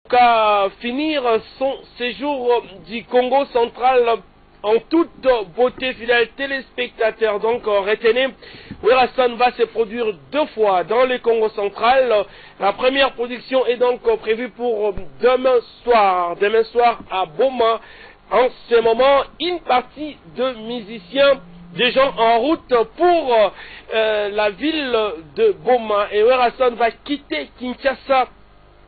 qu'à finir son séjour du Congo central en toute beauté, fidèles téléspectateurs. Donc retenez, Werason va se produire 2 fois dans le Congo central. La première production est donc prévue pour demain soir à Boma. En ce moment, une partie de musiciens, des gens en route pour la ville de Boma. Et Werason va quitter Kinshasa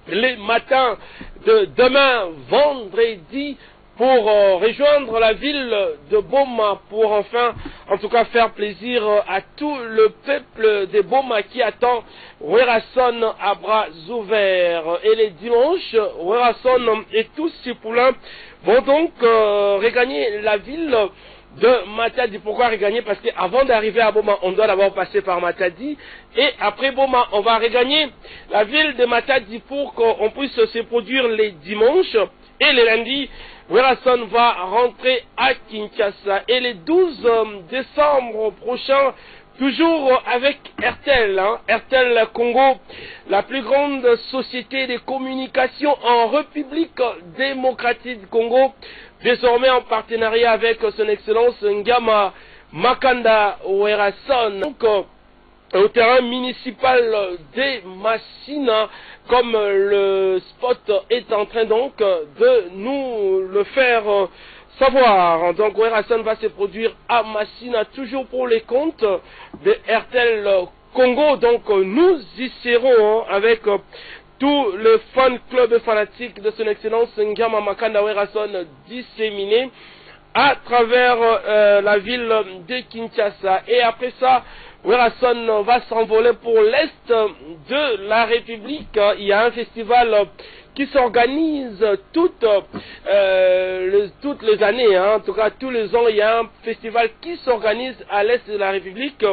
le matin de demain, vendredi, pour rejoindre la ville de Boma, pour enfin, en tout cas, faire plaisir à tout le peuple de Boma qui attend Werason à bras ouverts. Et les dimanches, Werason et tous ses poulains vont donc regagner la ville de Matadi. Pourquoi regagner? Parce qu'avant d'arriver à Boma, on doit d'abord passer par Matadi. Et après Boma, on va regagner la ville de Matadi pour qu'on puisse se produire les dimanches. Et le lundi, Werason va rentrer à Kinshasa. Et le 12 décembre prochain, toujours avec RTL, RTL Congo, la plus grande société de communication en République démocratique du Congo, désormais en partenariat avec son excellence Ngama Makanda Werason. Donc, au terrain municipal des Massina, comme le spot est en train donc de nous le faire savoir. Donc Werason va se produire à Massina, toujours pour les comptes de RTL Congo. Donc nous y serons avec tout le fan club fanatique de son excellence Ngama Makanda Werason disséminé à travers la ville de Kinshasa. Et après ça, Werason va s'envoler pour l'est de la République. Il y a un festival qui s'organise toutes les années, en tout cas tous les ans, il y a un festival qui s'organise à l'est de la République.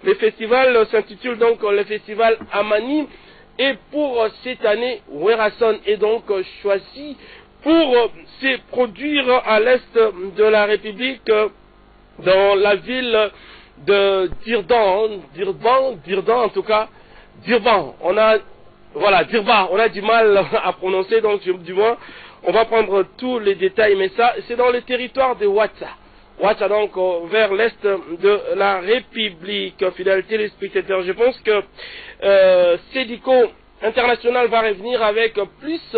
Le festival s'intitule donc le festival Amani. Et pour cette année, Werason est donc choisi pour se produire à l'est de la République, dans la ville de Dirban en tout cas, Dirban, Dirban, on a du mal à prononcer, donc du moins, on va prendre tous les détails, mais ça, c'est dans le territoire de Ouattara, donc vers l'est de la République. Fidèles téléspectateurs, je pense que Sédico International va revenir avec plus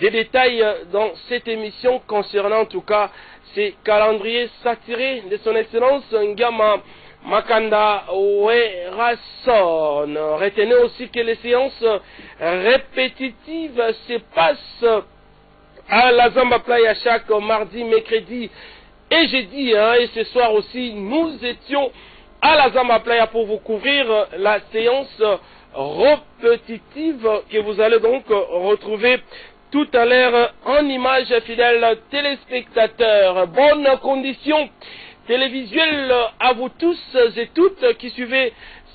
des détails dans cette émission concernant en tout cas ces calendriers saturés de son excellence Ngama Makanda Werason. Retenez aussi que les séances répétitives se passent à la Zamba Playa chaque mardi, mercredi et jeudi. Et ce soir aussi, nous étions à la Zamba Playa pour vous couvrir la séance répétitive que vous allez donc retrouver tout à l'heure en images, fidèles téléspectateurs. Bonne condition télévisuelle à vous tous et toutes qui suivez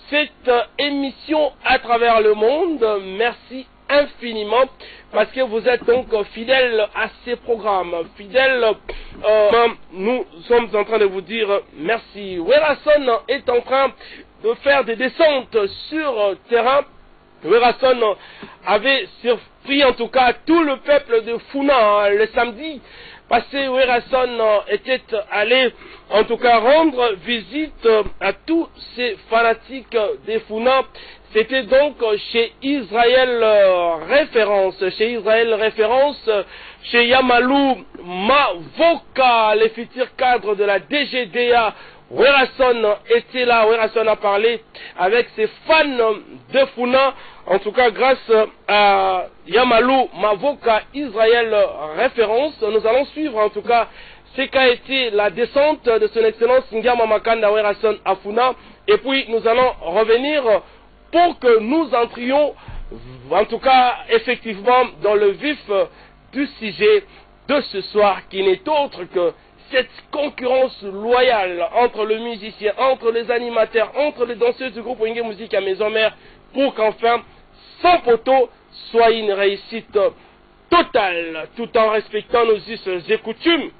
cette émission à travers le monde. Merci infiniment parce que vous êtes donc fidèles à ces programmes, fidèles. Nous sommes en train de vous dire merci. Werason est en train de faire des descentes sur terrain. Werason avait surpris en tout cas tout le peuple de Funa le samedi passé. Werason était allé en tout cas rendre visite à tous ces fanatiques de Funa. C'était donc chez Israël Référence, chez Yamalou Mavoka, le futur cadre de la DGDA. Werason était là, Werason a parlé avec ses fans de Funa, en tout cas grâce à Yamalou Mavoka, Israël Référence. Nous allons suivre en tout cas ce qu'a été la descente de son excellence Ngama Makanda Werason à Funa, et puis nous allons revenir pour que nous entrions en tout cas effectivement dans le vif du sujet de ce soir, qui n'est autre que cette concurrence loyale entre le musicien, entre les animateurs, entre les danseuses du groupe Wenge Musique à Maison Mère, pour qu'enfin, sans poteau, soit une réussite totale, tout en respectant nos us et coutumes.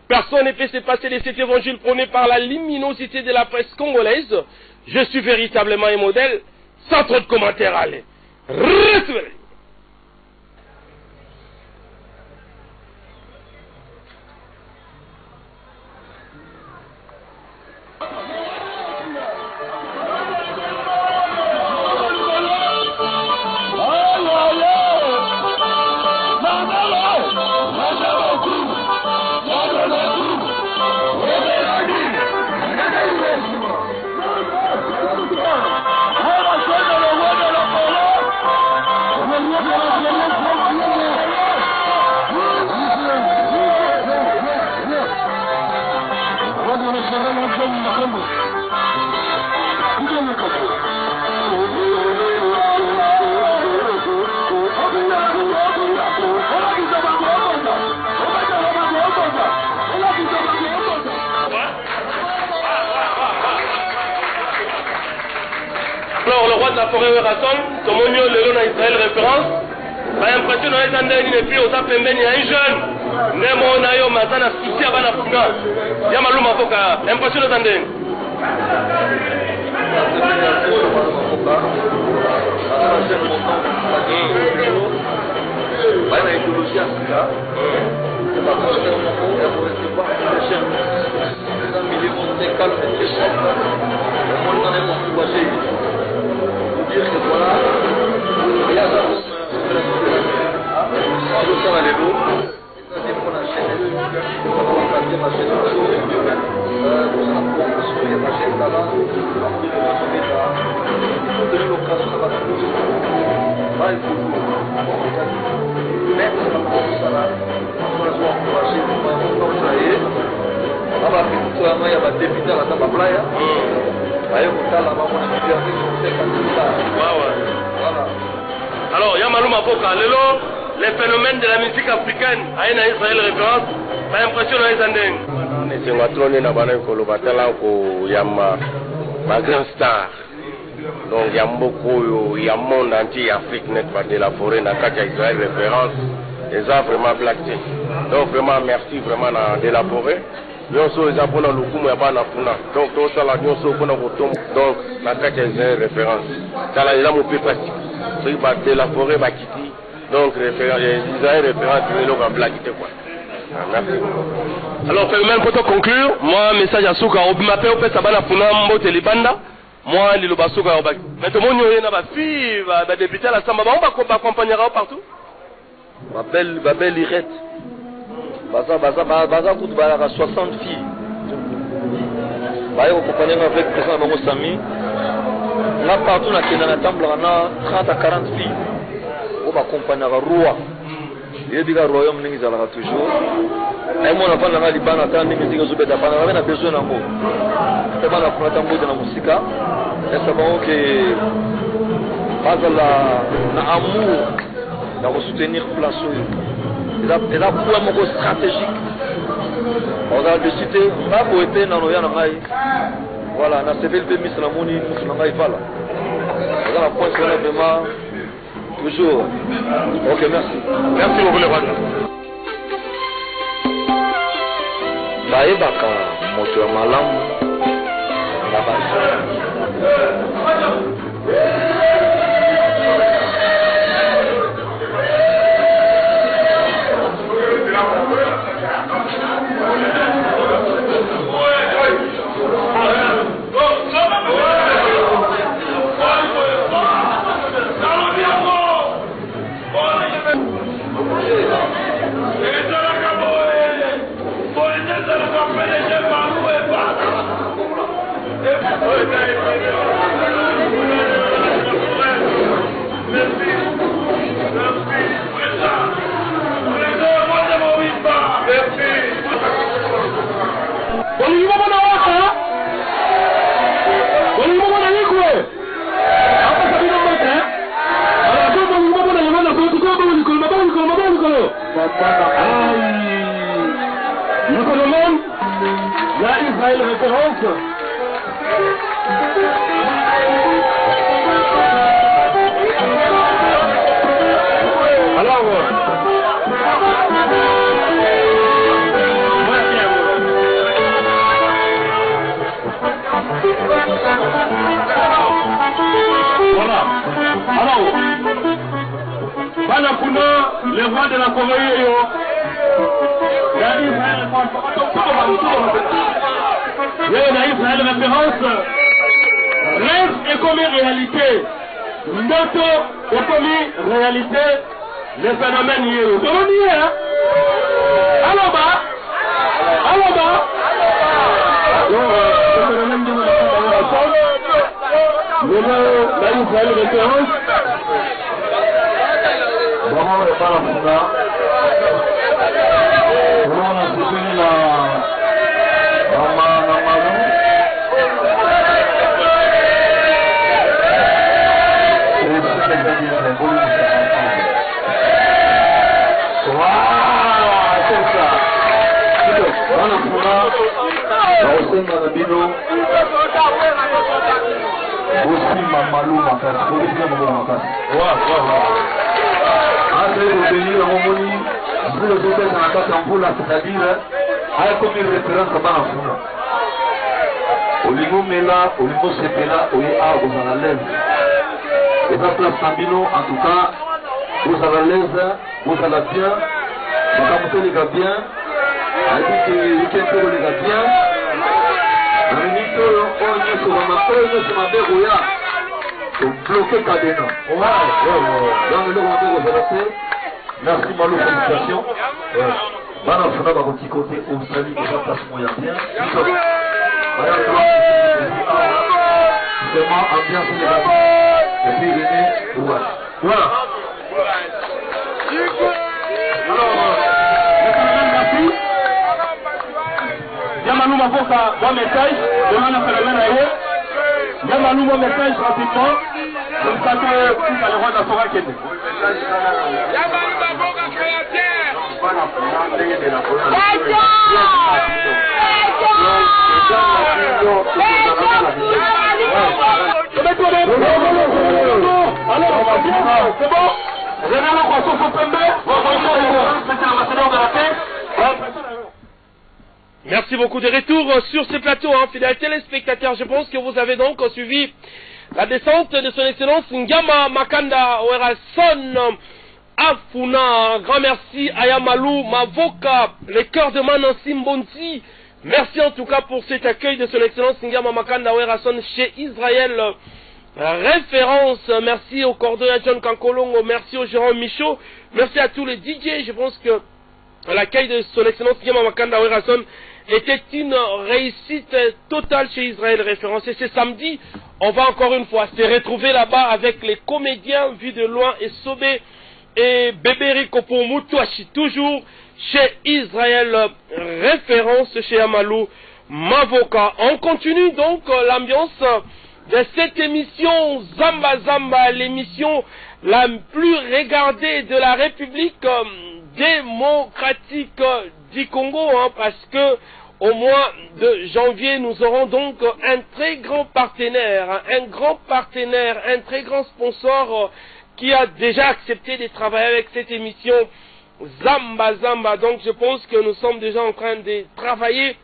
Personne ne peut se passer de cet évangile prôné par la luminosité de la presse congolaise. Je suis véritablement un modèle, sans trop de commentaires. Allez, recevez. roi de la forêt Werason, Tomonio Lelo na Israël référence. Bah impression dans les années et puis aux appembeni un jeune. Nemo nayo matana souci à bana funa. Ya maluma foka. Impression dans les années. Alors, Yamaluma Boka, les phénomènes de la musique africaine, à Israël référence, ça impressionne les Andins. C'est ma trône na bana ko lo batala ko yama ma grand star. Donc il y a beaucoup, il y a monde entier Afrique net de la forêt na katia Israël référence. Les a vraiment blacké. Donc vraiment merci vraiment de la forêt. Nous sommes les abonnés au coup mais pas na funa. Donc tout ça là nous sommes pour donc na katia Israël référence. Ça là il a mon peu pratique. C'est de la forêt ba kiti. Donc référence Israël référence il a blacké quoi. Merci. Alors, pour conclure, moi, message à Souka, on m'appelle au Pesabana Funam, Motelibanda. Moi, les Lobasuka, maintenant, nous avons une fille, va débuter à la Samba, on va accompagner partout. Ma belle Irette. Baza coup de balade à 60 filles. Bah, on accompagne avec le président Bango Sami. On a partout dans la temple, on a 30 à 40 filles. On va accompagner à Roi. Il dit que le royaume n'est pas toujours. Et mon enfant n'a pas dit que le royaume n'est pas toujours. Il a besoin d'un mot. Il a besoin d'un mot de la musique. Et c'est bon que pas l'amour de soutenir la chose. Il a un mot stratégique. On a décidé, on a beau être dans le royaume. Voilà, on a sévé le bémis la moni, on a voilà. On a la pointe vraiment. Toujours. Ok, merci. Merci beaucoup, le roi. Baebaka, moto ya malamu. Nous te demandons la Israël référence. Alors, voilà. Alors, Banapuna, le roi de la Corée, Israël référence. Rêve est comme réalité. Ndoto est comme réalité. Les phénomènes y est. Tout le monde y est, hein? Allô, bas? Allô, bas? Donc, le phénomène de la Israël référence. Vraiment, il n'y a pas la funda. Vraiment, on a soutenu la Bino, Malou Makasi. Vous êtes bien Malou Makasi. Après revenir à Momoni, vous le êtes dans la carte en boule, c'est-à-dire, avec comme une référence à Banafuna. Au niveau Mela, au niveau Sepela, au niveau A, vous en allez. Et dans place Sambino, en tout cas, vous allez à l'aise, vous allez bien, vous allez les gars bien, avec les week-ends les gars bien. La minute, on est sur ma bérouilla. Bloquer Kadena. Donc, le monde vous avez. Merci Malou, félicitations. Voilà, on a un petit côté Australie, déjà place moyen bien. Vraiment, ambiance les gars. Et puis, venez, voilà. Alors, merci. Yamalou Mavoka, bon message. Demain, on a fait le même ailleurs. Yamalou, mon message rapidement. Comme ça que tout à l'heure, on a sauvé Kende. Yamalou Mavoka, créateur. C'est bon? Merci beaucoup de retour sur ce plateau, hein, fidèles téléspectateurs. Je pense que vous avez donc suivi la descente de son excellence Ngama Makanda Werason Afuna. Un grand merci à Yamalou Mavoka, les cœurs de Manansi Mbonti. Merci en tout cas pour cet accueil de son excellence Ngama Makanda Werason chez Israël. Référence, merci au coordonnateur John Kankolongo, merci au Jérôme Michaud, merci à tous les DJ. Je pense que l'accueil de son excellence Ngama Makanda Werason était une réussite totale chez Israël Référence. Et c'est samedi, on va encore une fois se retrouver là-bas avec les comédiens vus de loin et Sobé et Bébéri Kopomutouachi, toujours chez Israël Référence, chez Yamalou Mavoka. On continue donc l'ambiance de cette émission Zamba Zamba, l'émission la plus regardée de la République démocratique du Congo, hein, parce que au mois de janvier, nous aurons donc un très grand partenaire, un très grand sponsor qui a déjà accepté de travailler avec cette émission Zamba Zamba. Donc je pense que nous sommes déjà en train de travailler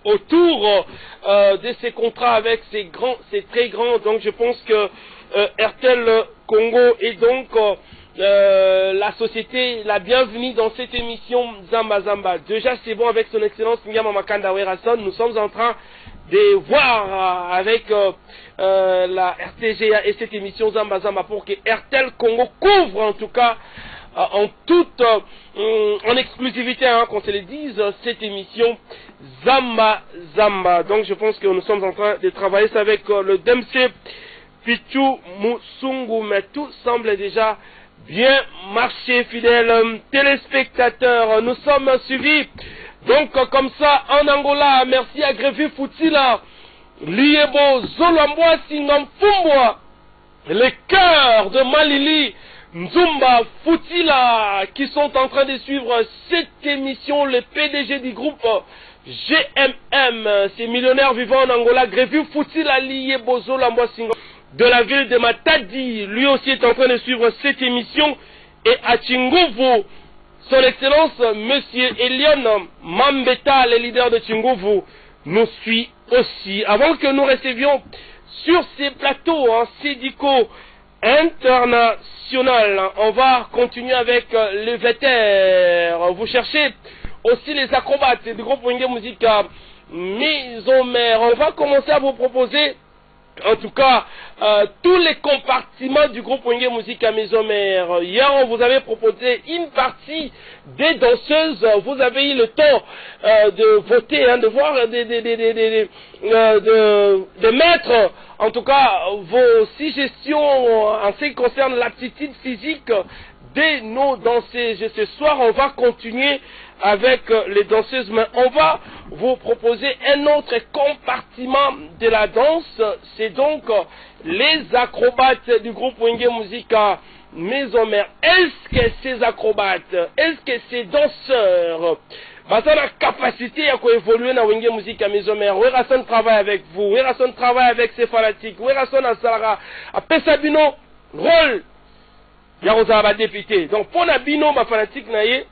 autour de ces contrats avec ces très grands. Donc je pense que RTL Congo est donc la société la bienvenue dans cette émission Zamba Zamba. Déjà c'est bon avec son excellence Ngama Makanda Werason. Nous sommes en train de voir avec la RTGA et cette émission Zamba Zamba pour que RTL Congo couvre en tout cas en toute en exclusivité, hein, qu'on se le dise, cette émission Zamba Zamba. Donc je pense que nous sommes en train de travailler ça avec le DMC Pichu Musungu, mais tout semble déjà bien marcher, fidèles téléspectateurs. Nous sommes suivis donc comme ça en Angola. Merci à Grévi Foutila, Liebo Zolambwa Singamfumbwa, les cœurs de Malili, Nzumba Foutila, qui sont en train de suivre cette émission. Le PDG du groupe GMM, ces millionnaires vivant en Angola, Grévi Foutila, Liebo Zolambwa Singamfumbwa, de la ville de Matadi, lui aussi est en train de suivre cette émission. Et à Chingovu, son excellence monsieur Elion Mambeta, le leader de Chingovu, nous suit aussi. Avant que nous recevions sur ces plateaux syndicaux internationaux, on va continuer avec les vétérans. Vous cherchez aussi les acrobates du groupe Wenge Musica Maison Mère. On va commencer à vous proposer en tout cas tous les compartiments du groupe Wenge Musica Maison Mère. Hier on vous avait proposé une partie des danseuses. Vous avez eu le temps de voter, hein, de voir, de mettre en tout cas vos suggestions en ce qui concerne l'aptitude physique de nos danseuses. Ce soir on va continuer avec les danseuses, mais on va vous proposer un autre compartiment de la danse. C'est donc les acrobates du groupe Wenge Musica Maison Mère. Est-ce que ces acrobates, est-ce que ces danseurs baza na capacité ya koévoluer na wenge musique ya maison mère. Werason travaille avec vous, Werason travaille avec ses fanatiques, Werason asalaka apesa bino rôle ya kozala ba député. Donc pour na bino ba fanatique na ye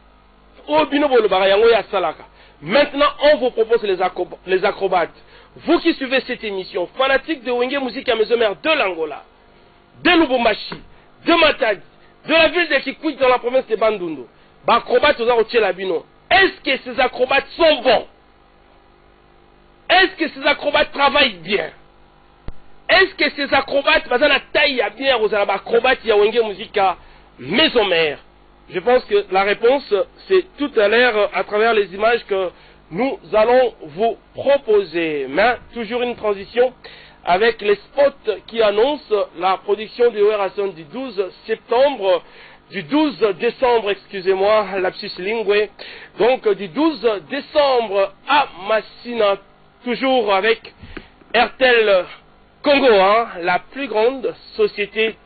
o bino bolobaka yango ya salaka. Maintenant on vous propose les acrobates. Vous qui suivez cette émission, fanatiques de wenge musique ya maison mère de l'Angola, de Lubumbashi, de Matadi, de la ville de Kikwit dans la province de Bandundu, ba acrobates oza kotie la bino. Est-ce que ces acrobates sont bons? Est-ce que ces acrobates travaillent bien? Est-ce que ces acrobates, bazana taille à bien aux acrobates ya wenge musica maison mère? Je pense que la réponse, c'est tout à l'heure à travers les images que nous allons vous proposer. Mais toujours une transition avec les spots qui annoncent la production du Werason du 12 septembre. Du 12 décembre, excusez-moi, lapsus lingue, donc du 12 décembre à Massina, toujours avec RTL Congo, hein, la plus grande société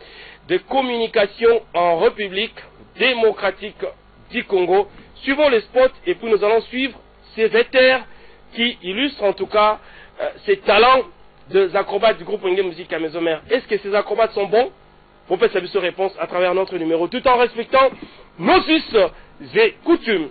de communication en République démocratique du Congo. Suivons les spots et puis nous allons suivre ces vétères qui illustrent en tout cas ces talents des acrobates du groupe Wenge Musique à Maison Mère. Est-ce que ces acrobates sont bons? Vous faites sa réponse à travers notre numéro, tout en respectant nos us et coutumes.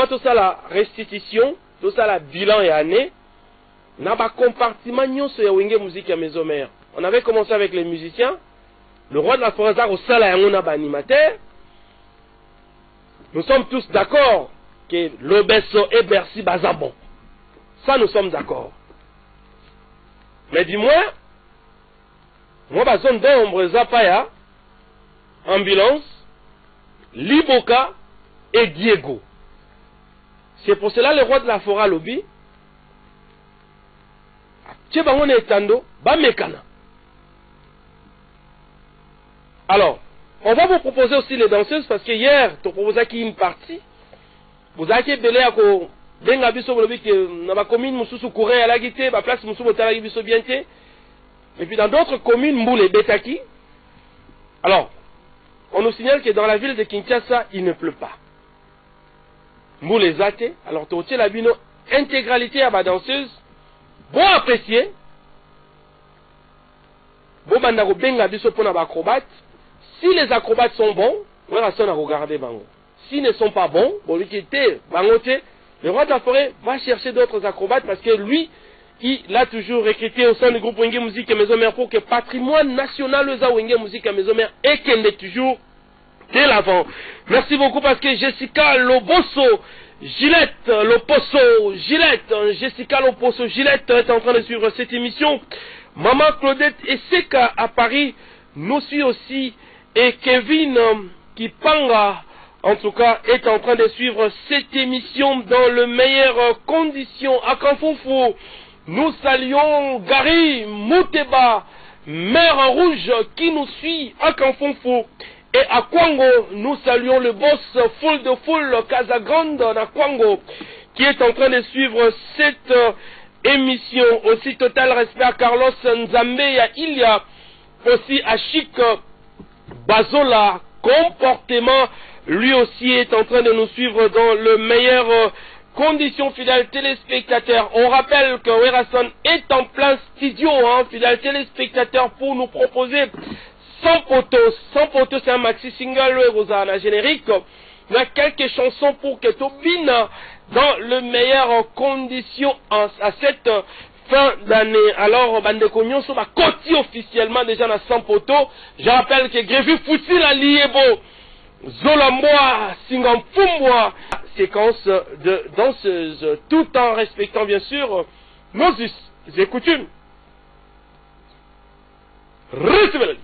Avant tout ça, la restitution, tout ça, la bilan et année, n'a pas compartiment sur la musique à maison mère. On avait commencé avec les musiciens. Le roi de la forêt, au salaire, on a un animateur. Nous sommes tous d'accord que l'Obesso et Bercy Bazabon. Ça, nous sommes d'accord. Mais dis-moi, moi, je suis d'ombre Zapaya, Ambulance, Liboka et Diego. C'est pour cela le roi de la forêt lobby. Alors, on va vous proposer aussi les danseuses parce que hier, tu proposais une partie. Vous avez belé à ko benga biso bolobi que na ba commune mususu courir à la guité, ba place mususu botala biso bienté. Et puis dans d'autres communes Mboule Betaki. Alors, on nous signale que dans la ville de Kinshasa, il ne pleut pas. Mboule Zate, alors tu as la bino intégralité à ma danseuse. Bon apprécié. Bon bandako benga biso pour na ba acrobates. Si les acrobates sont bons, on va regarder bango. S'ils ne sont pas bons, le roi de la forêt va chercher d'autres acrobates parce que lui, il a toujours recruté au sein du groupe Wenge Musique et Maison Mère pour que le patrimoine national de Wenge Musique et Maison Mère et qu'elle est toujours de l'avant. Merci beaucoup parce que Jessica Lobosso, Gillette, Loposso, Gillette, Jessica Loposso, Gillette est en train de suivre cette émission. Maman Claudette Esseka à Paris nous suit aussi. Et Kevin Kipanga, en tout cas, est en train de suivre cette émission dans les meilleures conditions. À Kanfoufou, nous saluons Gary Mouteba, Mère Rouge, qui nous suit à Kanfoufou. Et à Kwango, nous saluons le boss Full de Full, Casagrande, à Kwango, qui est en train de suivre cette émission. Aussi, total respect à Carlos Nzambe, à Ilia, aussi à Chic Bazola, comportement, lui aussi est en train de nous suivre dans le meilleur conditions, fidèles téléspectateurs. On rappelle que Werason est en plein studio, fidèles téléspectateurs, pour nous proposer 100 poteaux. 100 poteaux, c'est un maxi single, Rosanna générique. Il y a quelques chansons pour que Tobine dans le meilleures conditions à cette fin d'année. Alors, Bande Cognon, sur la côté officiellement déjà dans 100 poteaux. Je rappelle que Grévu Foussi la Liebo, Zolamboa, Singamfumboa, séquence de danseuses, tout en respectant bien sûr nos us et coutumes. Recevez-le.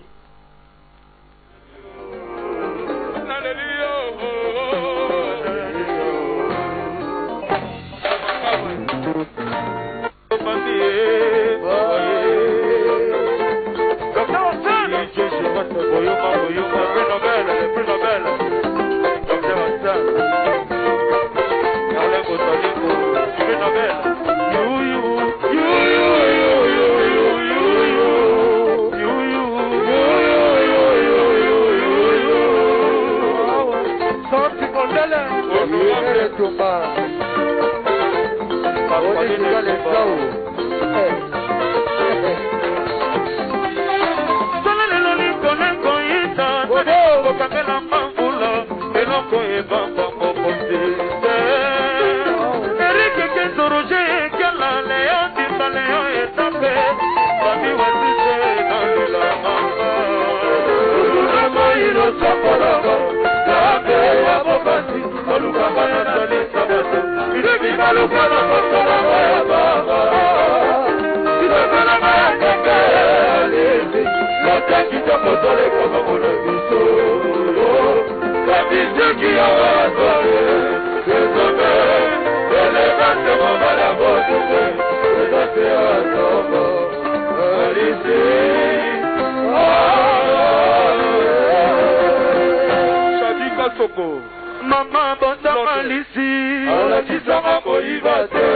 Mama bonda lisi, ala kisama koibate.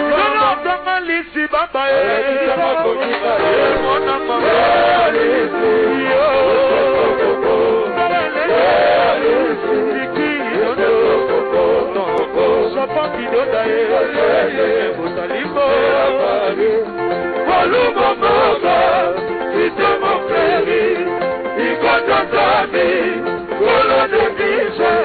Bonda lisi baba e, kisama koibate. Mona mama lisi, yo. Siki yo, sapa kidoda e, botaliko. Walumo moga, site mon frère, ikoto tami. Kolo de biche,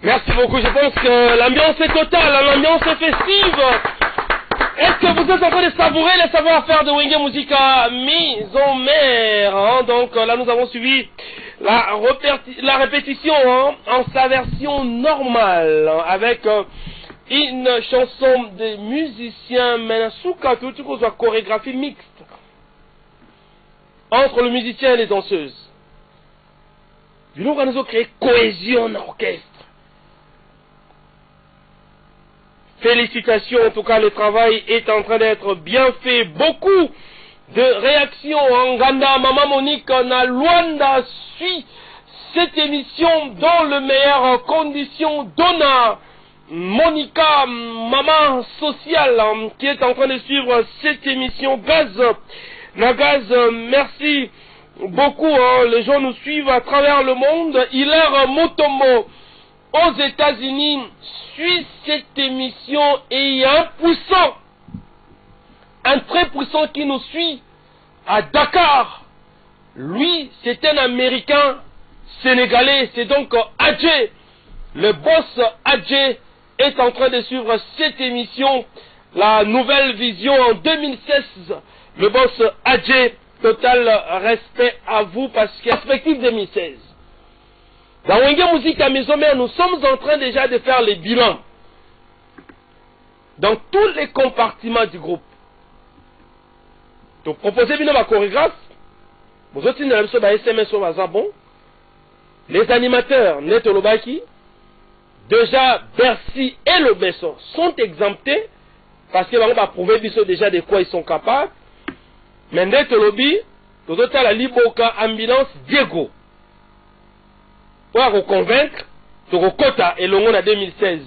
Merci beaucoup, je pense que l'ambiance est totale, l'ambiance est festive. Est-ce que vous êtes en train de savourer les savoir-faire de Wenge Musica Maison-Mère, hein? Donc là nous avons suivi la répétition, hein, en sa version normale, hein, avec une chanson des musiciens Menasuka, tout soit chorégraphie mixte entre le musicien et les danseuses. Nous avons créé cohésion en orchestre. Félicitations, en tout cas le travail est en train d'être bien fait. Beaucoup de réactions en Ganda, Maman Monique, na Luanda suit cette émission dans les meilleures conditions. Donna Monica, maman sociale, qui est en train de suivre cette émission. Gaz, Nagaz, merci beaucoup, hein. Les gens nous suivent à travers le monde. Hilaire Motombo aux États-Unis suit cette émission et il y a un très puissant qui nous suit à Dakar. Lui, c'est un Américain sénégalais, c'est donc Adjé. Le boss Adjé est en train de suivre cette émission, la nouvelle vision en 2016. Le boss Adjé, total respect à vous parce que perspective 2016. Dans Wenge Musica Maison-Mère, nous sommes en train déjà de faire les bilans dans tous les compartiments du groupe. Donc, proposez bien ma chorégraphe. Vous autres, vous avez SMS au bon. Les animateurs, Neto Lobaki, déjà Bercy et le Besson sont exemptés parce qu'ils vont prouver déjà de quoi ils sont capables. Mais Neto Lobi, vous autres, la Liboka Ambulance Diego. Pour reconvaincre, sur le quota et le monde en 2016.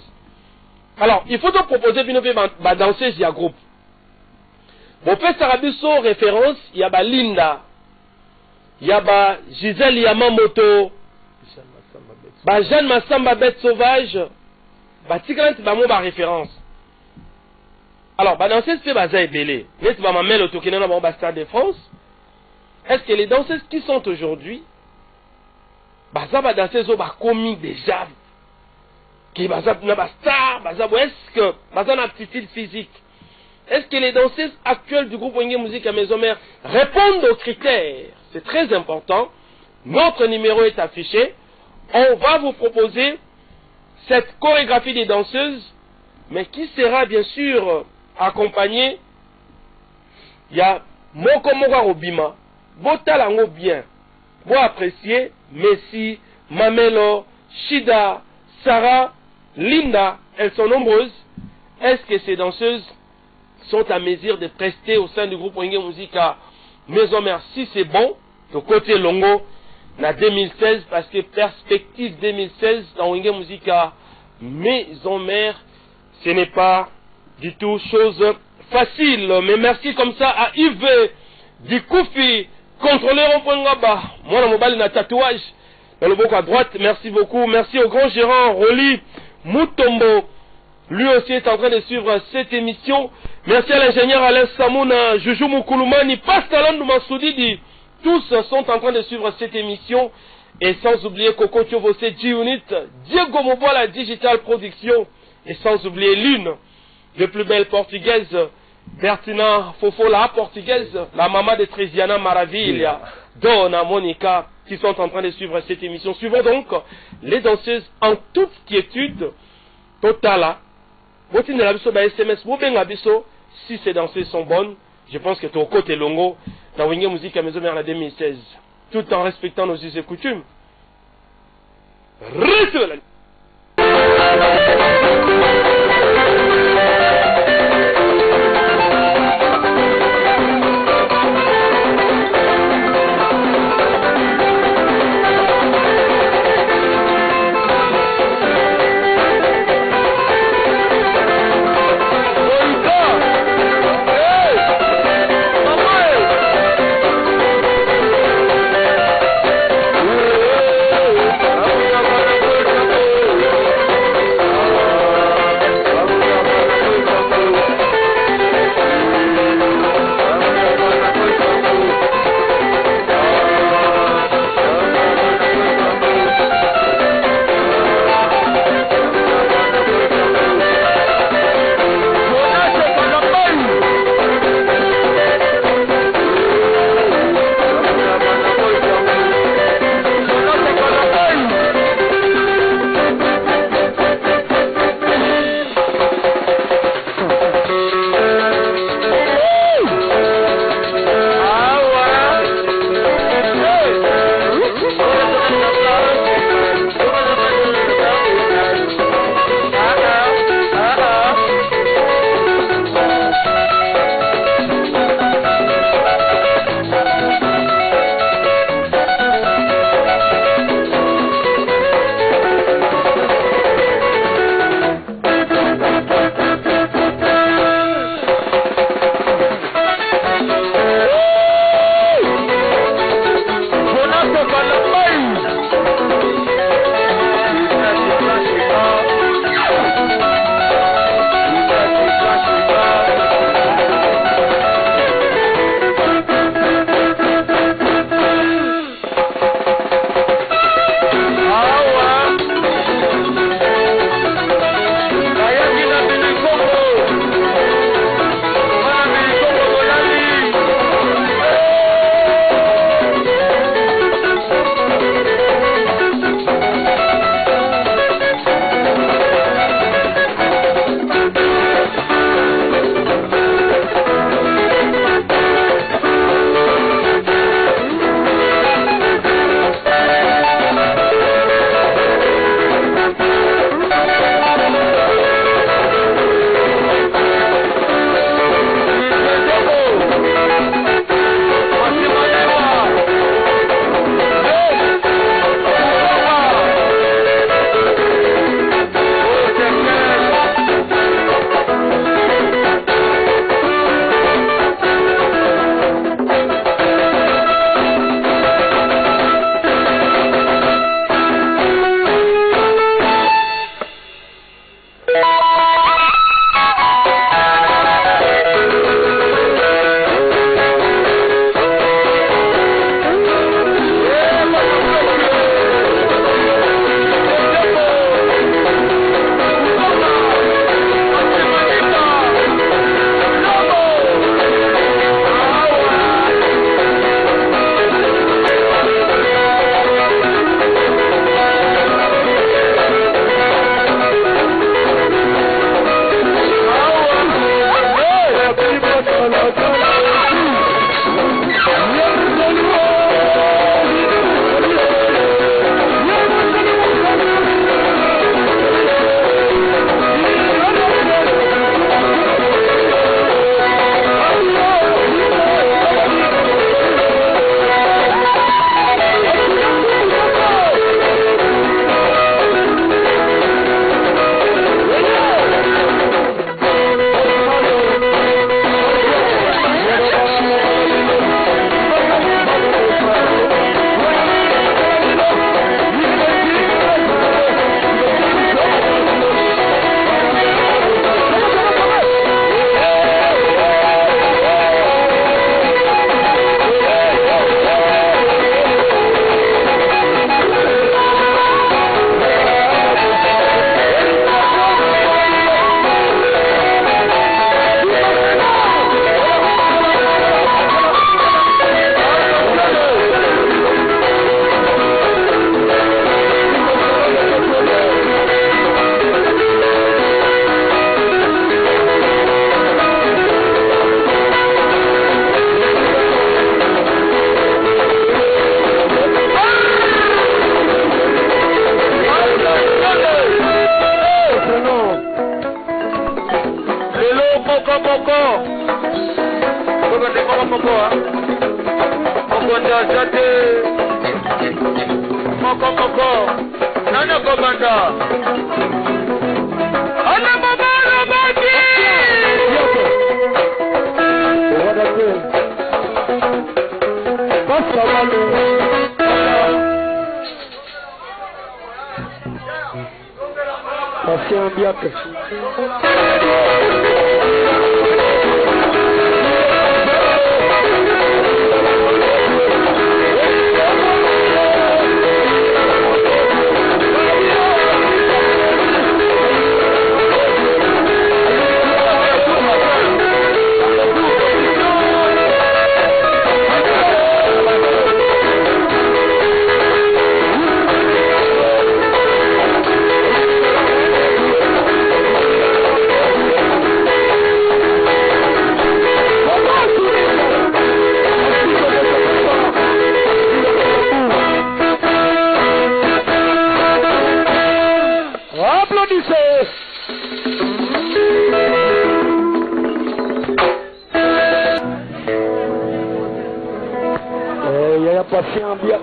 Alors, il faut donc proposer une danseuse de groupe. Bon, fait Sarabiso référence, il y a Linda, il y a Gisèle Yamamoto, Jeanne Massamba Bête Sauvage, Tigrant Bamo référence. Alors, danseuse c'est Baza et Belé. Mais tu vas m'amener au Tokyo dans Stade de France. Est-ce que les danseuses qui sont aujourd'hui, Baza danseuse au commis déjà, qui Baza n'a star, Baza est-ce que Baza n'a aptitude physique? Est-ce que les danseuses actuelles du groupe Wenge Musica Maison-Mère répondent aux critères? C'est très important. Notre numéro est affiché. On va vous proposer cette chorégraphie des danseuses, mais qui sera bien sûr accompagnée. Il y a Moko Moga Robima, Botalango bien, Bo apprécier, Messi, Mamelo, Shida, Sarah, Linda, elles sont nombreuses. Est-ce que ces danseuses sont à mesure de prester au sein du groupe Wenge Musica Maison-Mère? Si c'est bon, de côté Longo, en 2016, parce que perspective 2016 dans Wenge Musica Maison-Mère, ce n'est pas du tout chose facile. Mais merci comme ça à Yves Dikoufi, contrôleur au point là-bas. Moi, dans mon bal, il y a un tatouage dans le bouc à droite. Merci beaucoup. Merci au grand gérant Roli Mutombo. Lui aussi est en train de suivre cette émission. Merci à l'ingénieur Alain Samouna, Joujou Moukoulumani, Pastalon Massoudidi. Tous sont en train de suivre cette émission. Et sans oublier Coco Tiovose G-Unit, Diego Mobola Digital Production. Et sans oublier l'une des plus belles portugaises, Bertina Fofo, la portugaise, la maman de Triziana Maravilha, Donna Monica, qui sont en train de suivre cette émission. Suivons donc les danseuses en toute quiétude totale. Si ces danseuses sont bonnes, je pense que tu es au côté Longo dans Wenge Musica Maison-Mère en 2016, tout en respectant nos us et coutumes. Mokonda Zate Moko Nana Komanda Ana Mamara Baki Patient Biak. Patient Biak.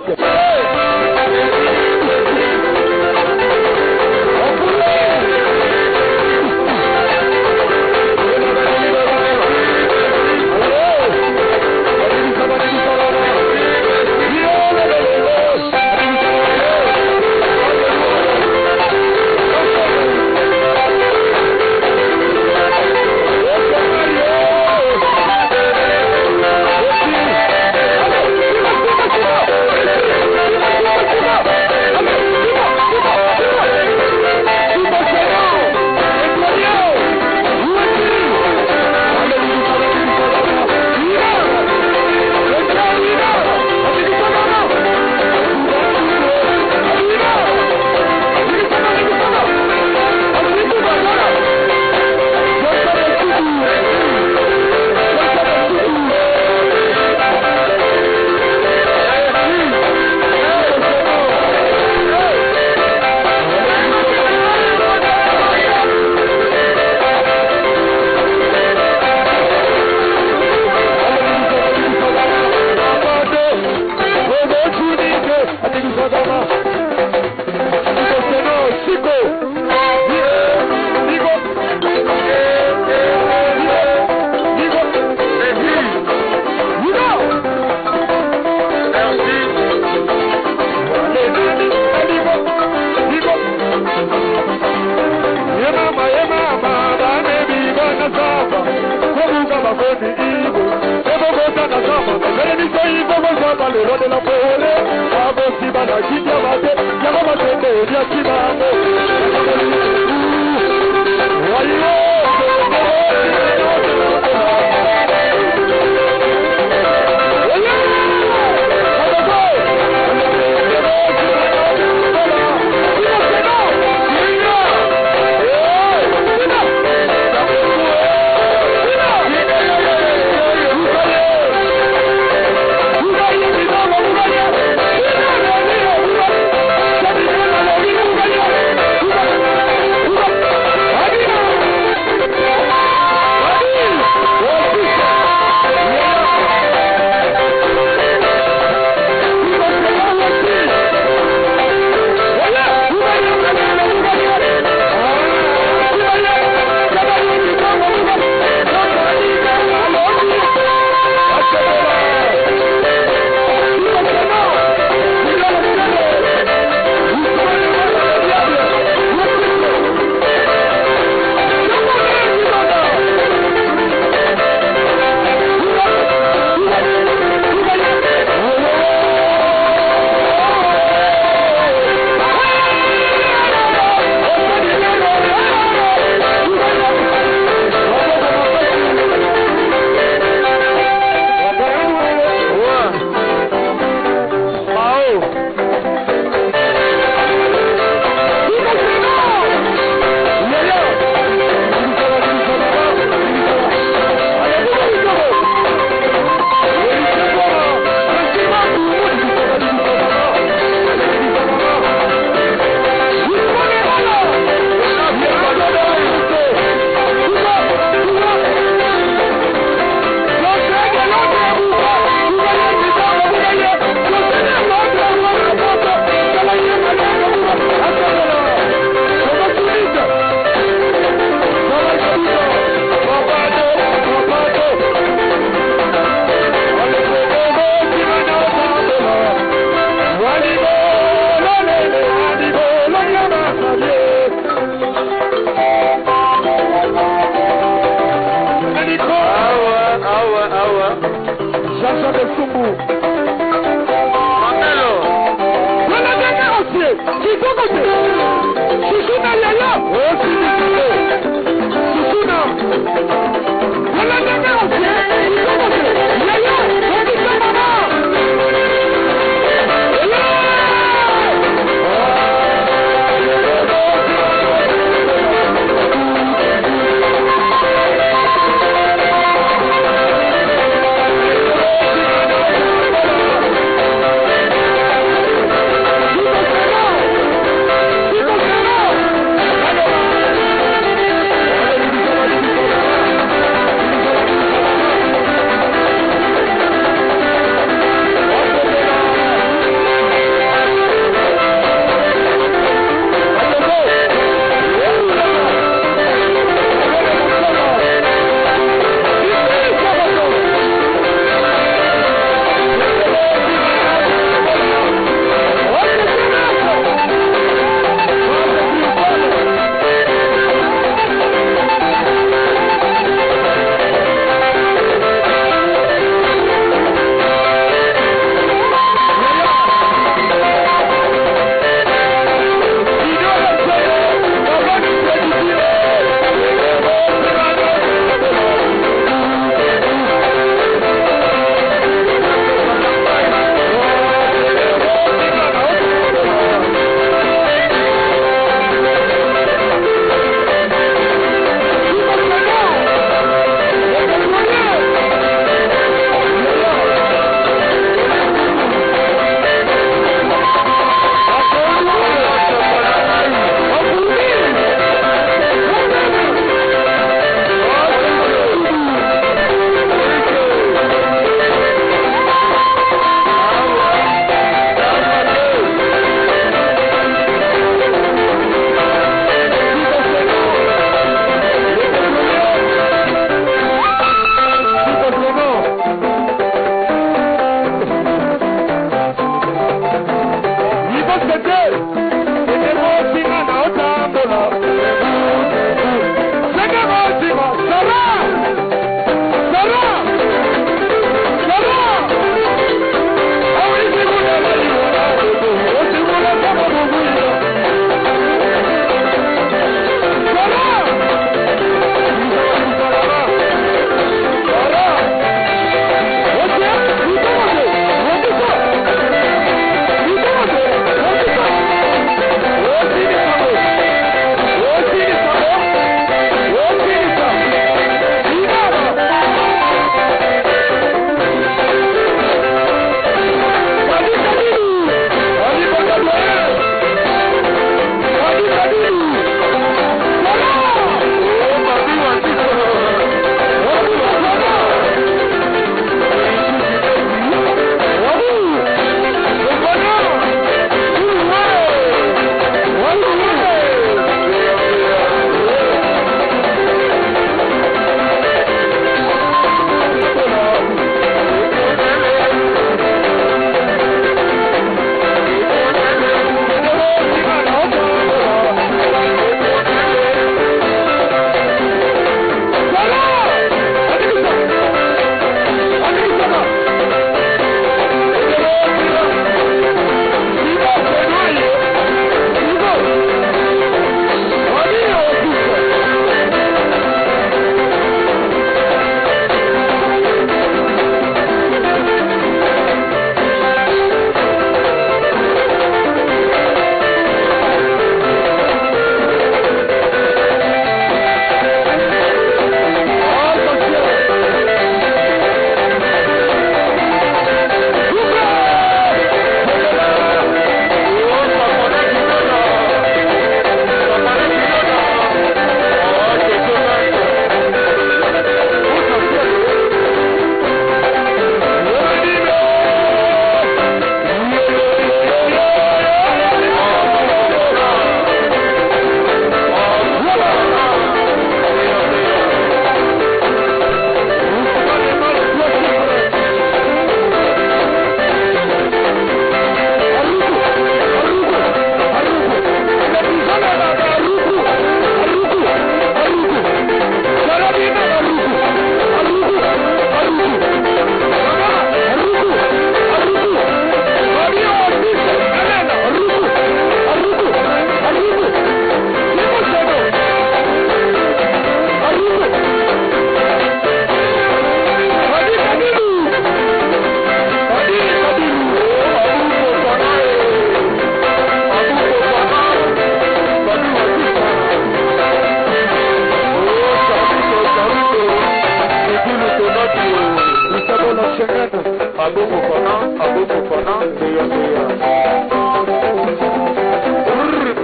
Sumbu. Mamelo. Voilà dernier aussi. Qui faut côté. Susuna Yaya. Oh, Susuna. Voilà dernier aussi. Qui faut côté. Yaya. On dit ça maman.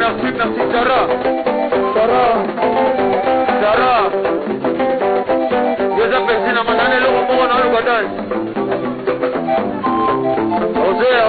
Merci Sarah. Yeza pezina manane loko moko na loko dance. Ozea.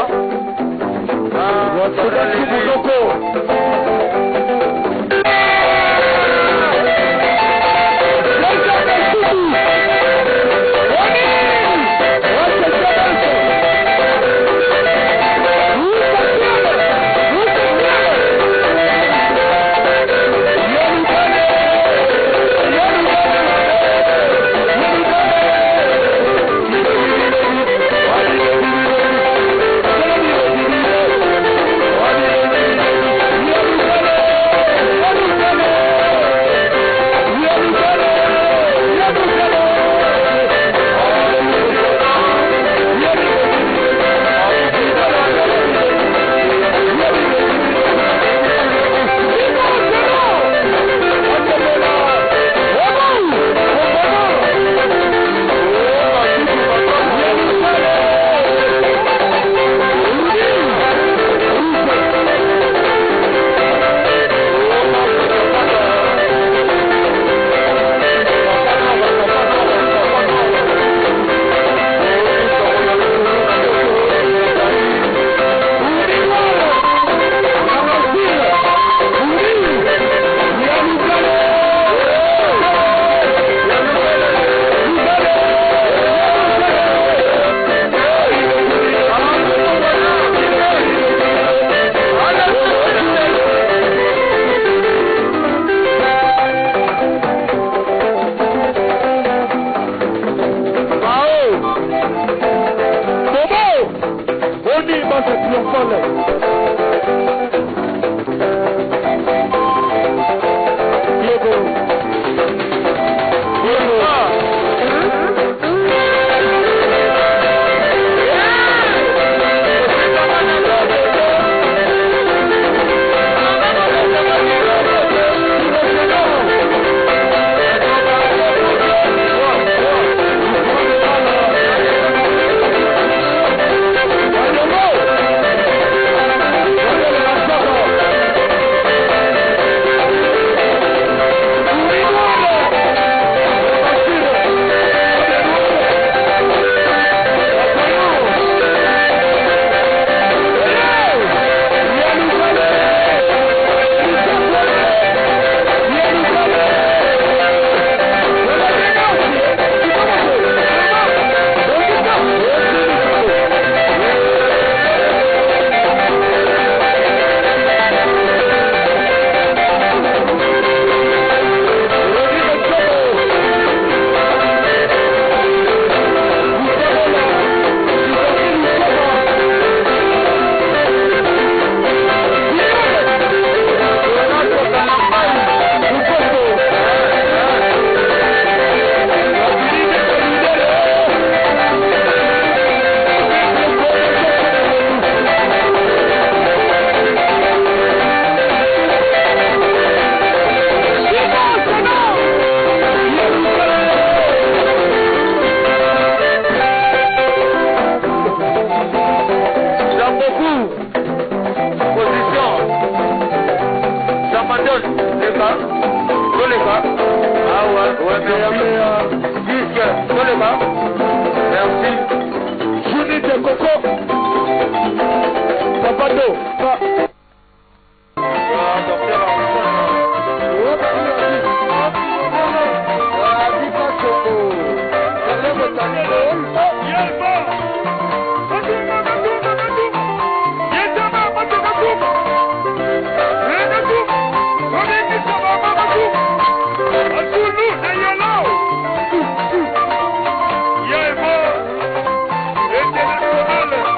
International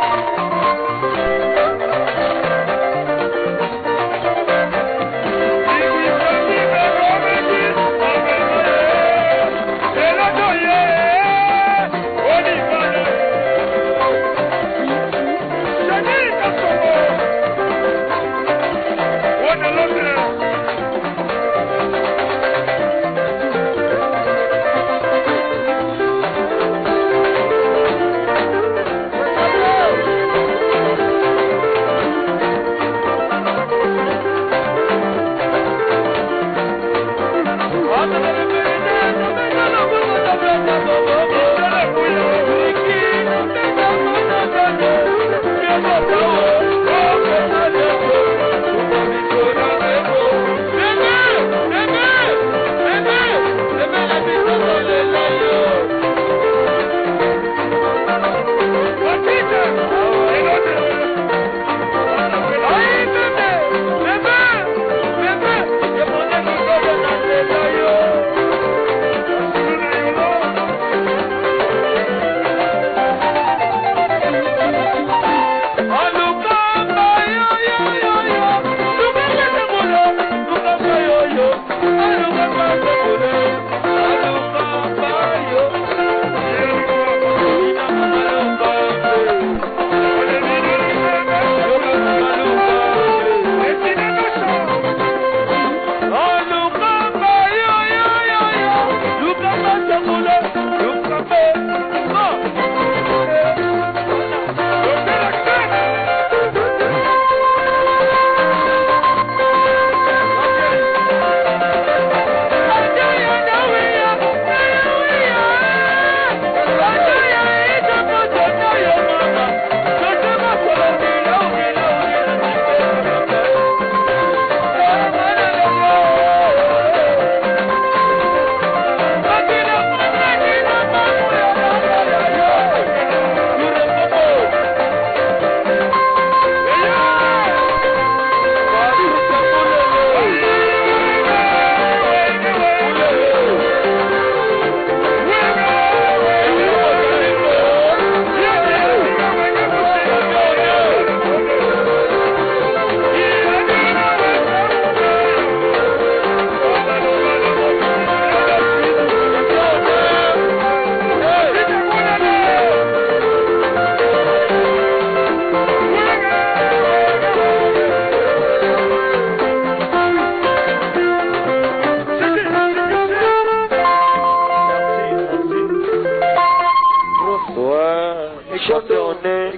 on est.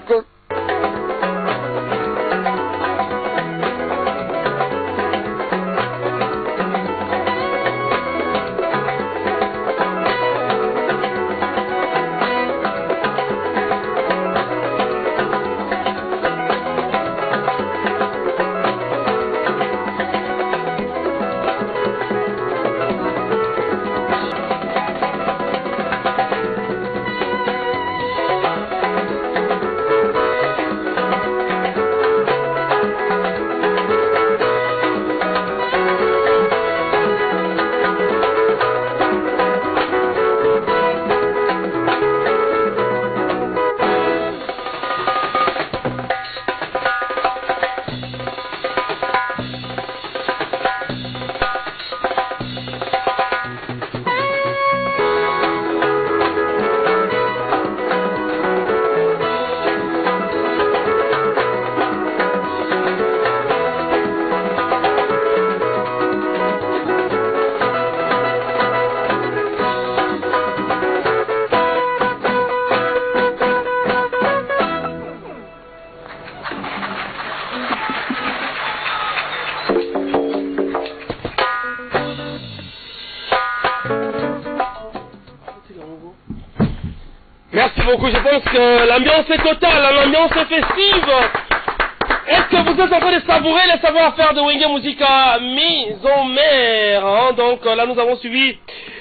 Merci beaucoup, je pense que l'ambiance est totale, l'ambiance est festive. Est-ce que vous êtes en train de savourer les savoir-faire de Wenge Musica Maison Mère, hein? Donc là nous avons suivi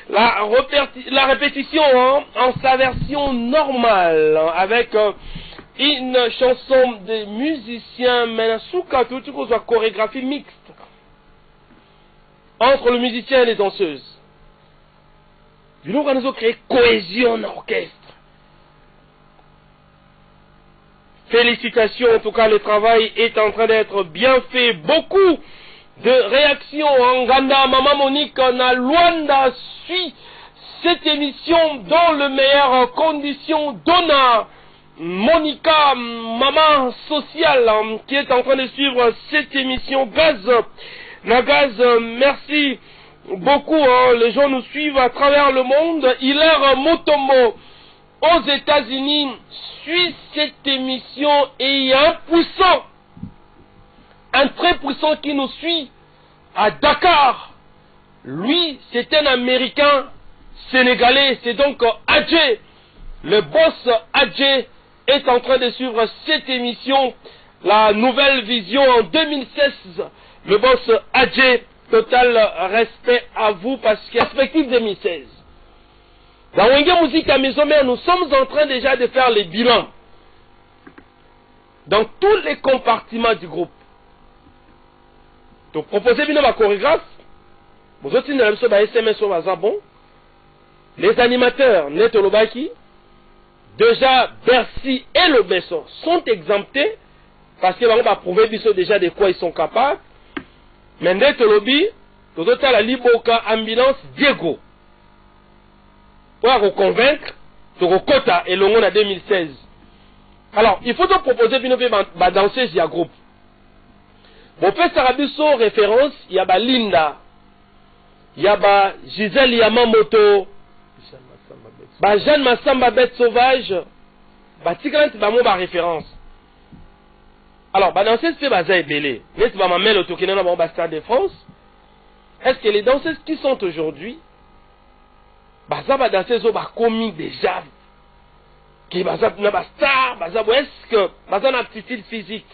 la répétition, hein, en sa version normale, hein, avec une chanson des musiciens Menasuka, tout soit chorégraphie mixte entre le musicien et les danseuses. Nous avons créé cohésion en orchestre. Félicitations, en tout cas, le travail est en train d'être bien fait. Beaucoup de réactions. En Ganda, Maman Monique, na Luanda suit cette émission dans les meilleures conditions. Donna, Monica, Maman Sociale, qui est en train de suivre cette émission. Gaz, Nagaz, merci beaucoup. Les gens nous suivent à travers le monde. Hilaire Motombo, aux États-Unis, suit cette émission et il y a un très puissant qui nous suit à Dakar. Lui, c'est un Américain sénégalais, c'est donc Adjé. Le boss Adjé est en train de suivre cette émission, la nouvelle vision en 2016. Le boss Adjé, total respect à vous parce que perspective 2016. Dans Wenge Musica Maison Mère, nous sommes en train déjà de faire les bilans dans tous les compartiments du groupe. Donc, proposer bien ma chorégraphe, vous autres, les animateurs, Netolobaki, déjà Bercy et le Besson sont exemptés parce qu'ils vont prouver déjà de quoi ils sont capables. Mais Netolobi, vous autres, la Liboka Ambulance Diego. Pour vous convaincre, sur le quota et le monde en 2016. Alors, il faut donc proposer une danser via groupe. Bon, fait Sarabiso référence, il y a Linda, il y a Gisèle Yamamoto, Jeanne Massamba Bête Sauvage, Tiklant Bamo référence. Alors, danser c'est Baza Belé. N'est-ce pas ma mère au Tokyo dans Stade de France? Est-ce que les danseuses qui sont aujourd'hui baza ba danser zo ba komi déjà qui baza na ba star baza est-ce que baza na aptitude physique,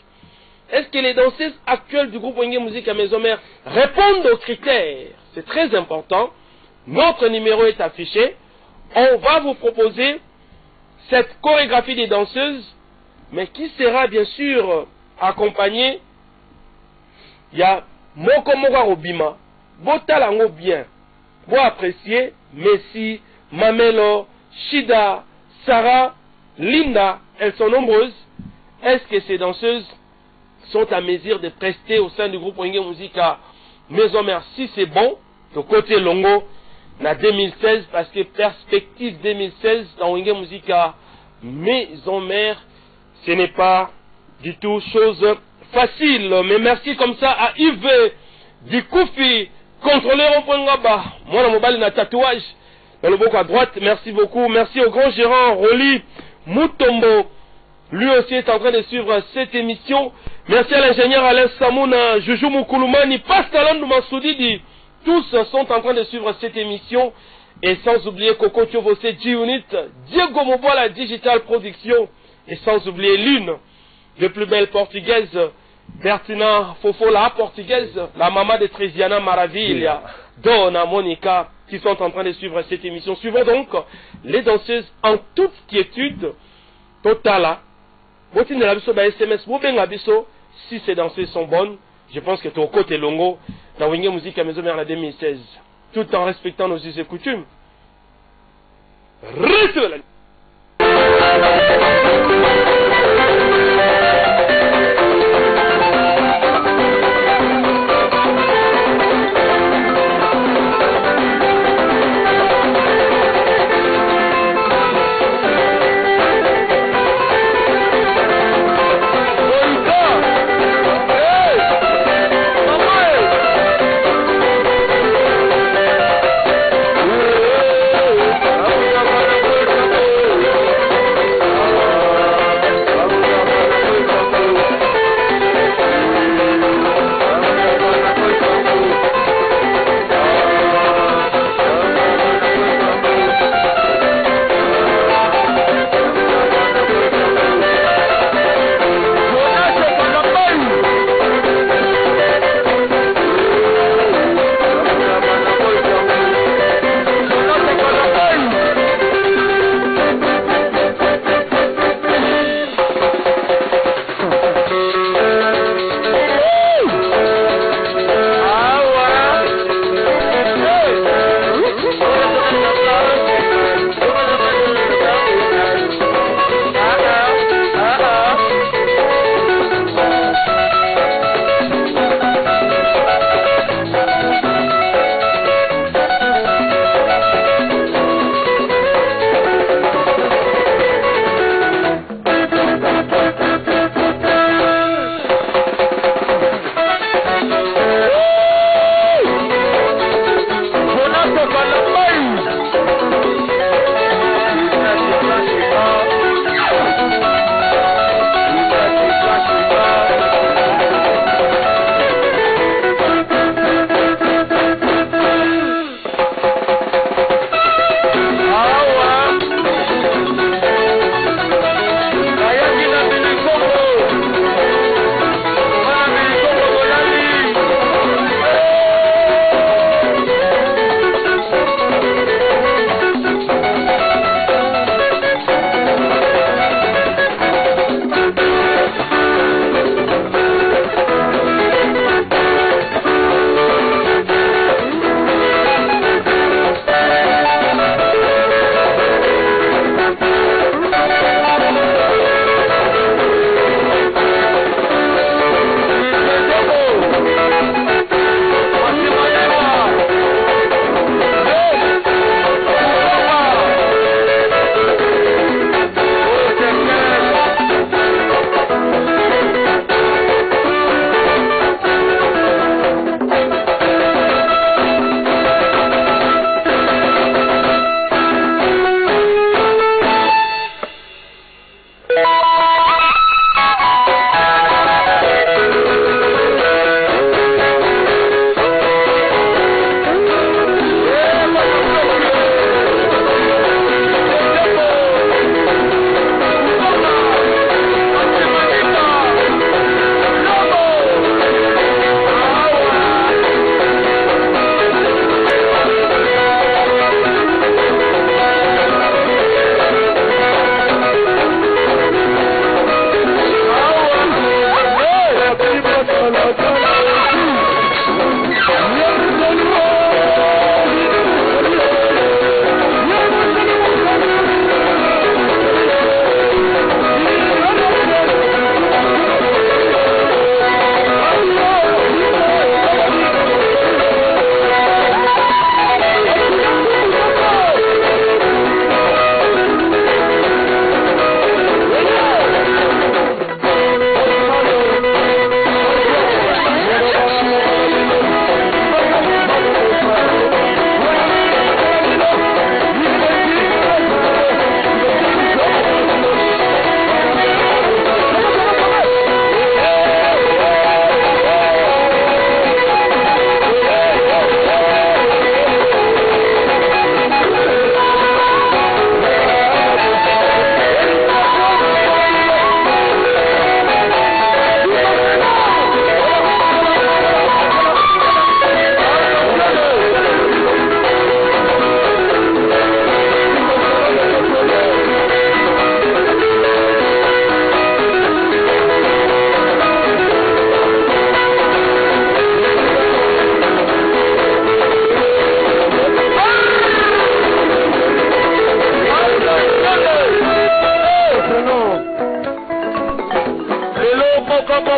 est-ce que les danseuses actuelles du groupe Wenge Musica Maison Mère répondent aux critères? C'est très important. Notre numéro est affiché. On va vous proposer cette chorégraphie des danseuses, mais qui sera bien sûr accompagnée. Il y a Moko Moga Robima, Botalango bien, vous appréciez Messi, Mamelo, Shida, Sarah, Linda, elles sont nombreuses. Est-ce que ces danseuses sont à mesure de prester au sein du groupe Wenge Musica Maison Mère? Si c'est bon, de côté Longo, na 2016, parce que perspective 2016 dans Wenge Musica Maison Mère, ce n'est pas du tout chose facile. Mais merci comme ça à Yves Dikoufi, contrôleur au point là-bas. Moi, dans mon bal, il y a un tatouage dans le bouc à droite. Merci beaucoup. Merci au grand gérant Roli Moutombo lui aussi est en train de suivre cette émission. Merci à l'ingénieur Alain Samouna, Joujou Moukoulumani, Pascal Massoudidi. Tous sont en train de suivre cette émission. Et sans oublier Coco Tchovose, G-Unit, Diego Mobola Digital Production. Et sans oublier l'une des plus belles portugaises, Bertina Fofo, la portugaise, la maman de Trisiana Maravilha, Donna Monica, qui sont en train de suivre cette émission. Suivons donc les danseuses en toute quiétude totale. Si ces danseuses sont bonnes, je pense que ton côté longo, dans Wingé Musique à Maison Mère la 2016, tout en respectant nos us et coutumes. Reste là.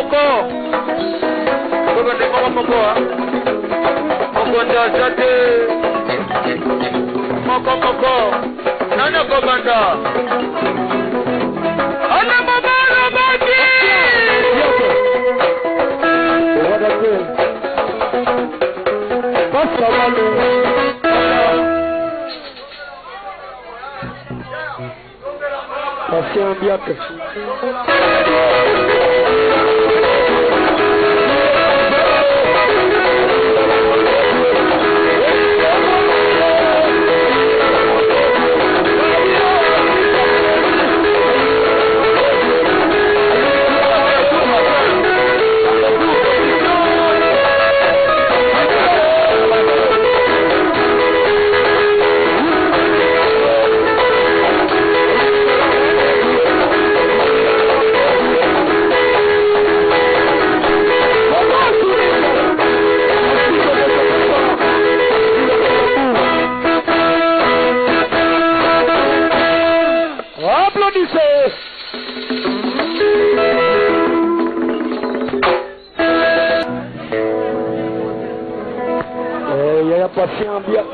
moko kobande moko moko mokonda jate moko moko nana kobanda ana mabara bati Patient Biak. Patient Biak.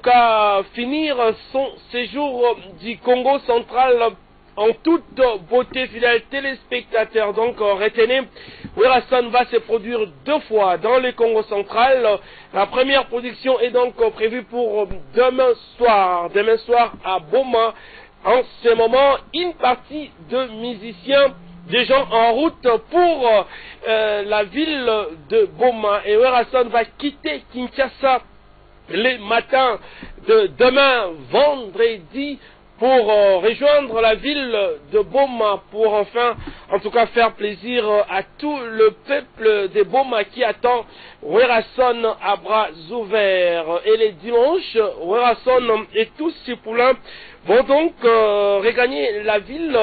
Qu'à finir son séjour du Congo central en toute beauté, fidèles téléspectateurs. Donc retenez, Werason va se produire 2 fois dans le Congo central. La première production est donc prévue pour demain soir à Boma. En ce moment, une partie de musiciens, des gens en route pour la ville de Boma. Et Werason va quitter Kinshasa les matins de demain vendredi pour rejoindre la ville de Boma pour enfin en tout cas faire plaisir à tout le peuple des Boma qui attend Werason à bras ouverts. Et les dimanches, Werason et tous ses poulains vont donc regagner la ville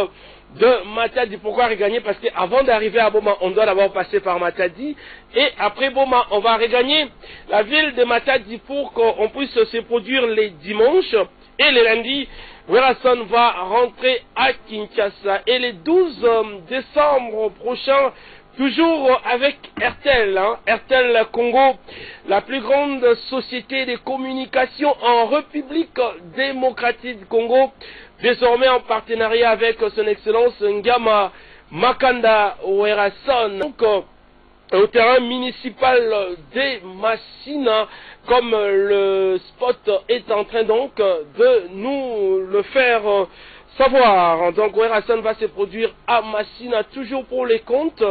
de Matadi. Pourquoi regagner? Parce qu'avant d'arriver à Boma, on doit d'abord passer par Matadi. Et après Boma, on va regagner la ville de Matadi pour qu'on puisse se produire les dimanches. Et les lundis, Werason va rentrer à Kinshasa. Et les 12 décembre prochain, toujours avec RTL, RTL Congo, la plus grande société de communication en République démocratique du Congo, désormais en partenariat avec son excellence Ngama Makanda Werason. Donc, au terrain municipal des Massina, comme le spot est en train donc de nous le faire savoir. Donc Werason va se produire à Massina, toujours pour les comptes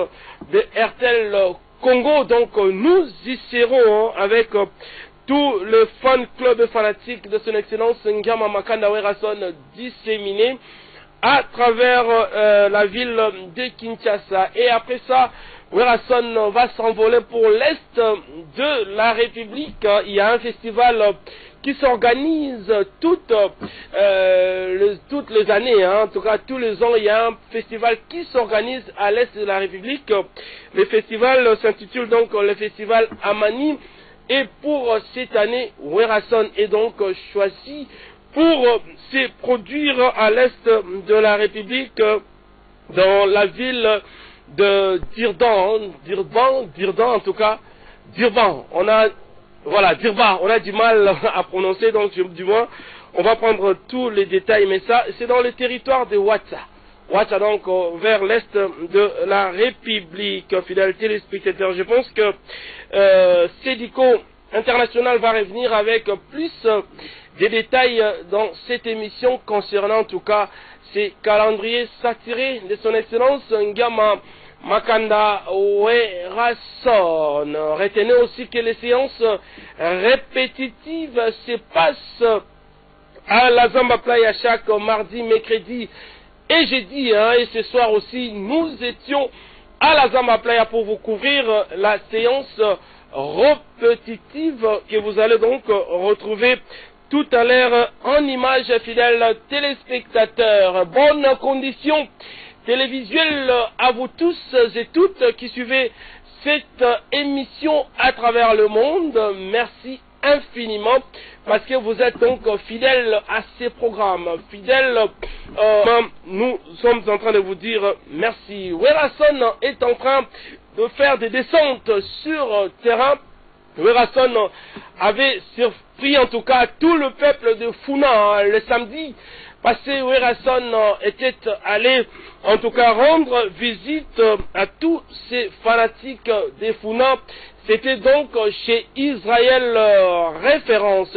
de RTL Congo. Donc nous y serons avec tout le fan club fanatique de son excellence Ngama Makanda Werason disséminé à travers la ville de Kinshasa. Et après ça, Werason va s'envoler pour l'est de la République. Il y a un festival qui s'organise toutes les années, en tout cas tous les ans, il y a un festival qui s'organise à l'est de la République. Le festival s'intitule donc le festival Amani. Et pour cette année, Werason est donc choisi pour se produire à l'est de la République, dans la ville de Dirban en tout cas, Dirban, Dirban, on a du mal à prononcer, donc du moins, on va prendre tous les détails, mais ça, c'est dans le territoire de Ouattara, donc vers l'est de la République, fidèles téléspectateurs. Je pense que Sédico International va revenir avec plus des détails dans cette émission concernant en tout cas ces calendriers saturés de son excellence Ngama Makanda Werason. Retenez aussi que les séances répétitives se passent à la Zamba Playa chaque mardi, mercredi et jeudi. Et ce soir aussi, nous étions à la Zamba Playa pour vous couvrir la séance répétitive que vous allez donc retrouver tout à l'heure en images, fidèles téléspectateurs. Bonne condition télévisuelle à vous tous et toutes qui suivez cette émission à travers le monde. Merci infiniment parce que vous êtes donc fidèles à ces programmes, fidèles. Nous sommes en train de vous dire merci. Werason est en train de faire des descentes sur terrain. Werason avait surpris en tout cas tout le peuple de Funa le samedi passé. Werason était allé en tout cas rendre visite à tous ces fanatiques de Funa. C'était donc chez Israël Référence,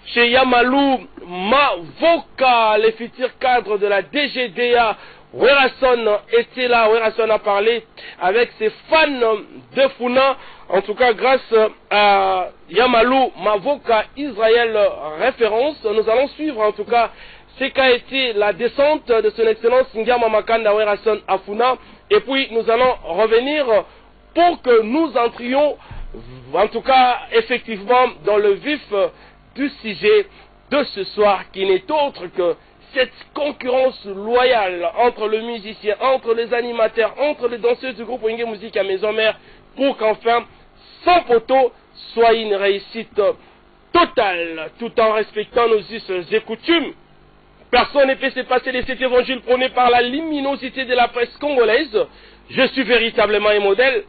chez Yamalou Mavoka, le futur cadre de la DGDA. Werason était là, Werason a parlé avec ses fans de Funa, en tout cas grâce à Yamalou Mavoka, Israël Référence. Nous allons suivre en tout cas ce qu'a été la descente de son excellence Ngama Makanda Werason à Funa, et puis nous allons revenir pour que nous entrions en tout cas effectivement dans le vif du sujet de ce soir, qui n'est autre que cette concurrence loyale entre le musicien, entre les animateurs, entre les danseuses du groupe Wenge Musique à Maison Mère, pour qu'enfin, sans poteau, soit une réussite totale, tout en respectant nos us et coutumes. Personne ne peut se passer de cet évangile prôné par la luminosité de la presse congolaise. Je suis véritablement un modèle,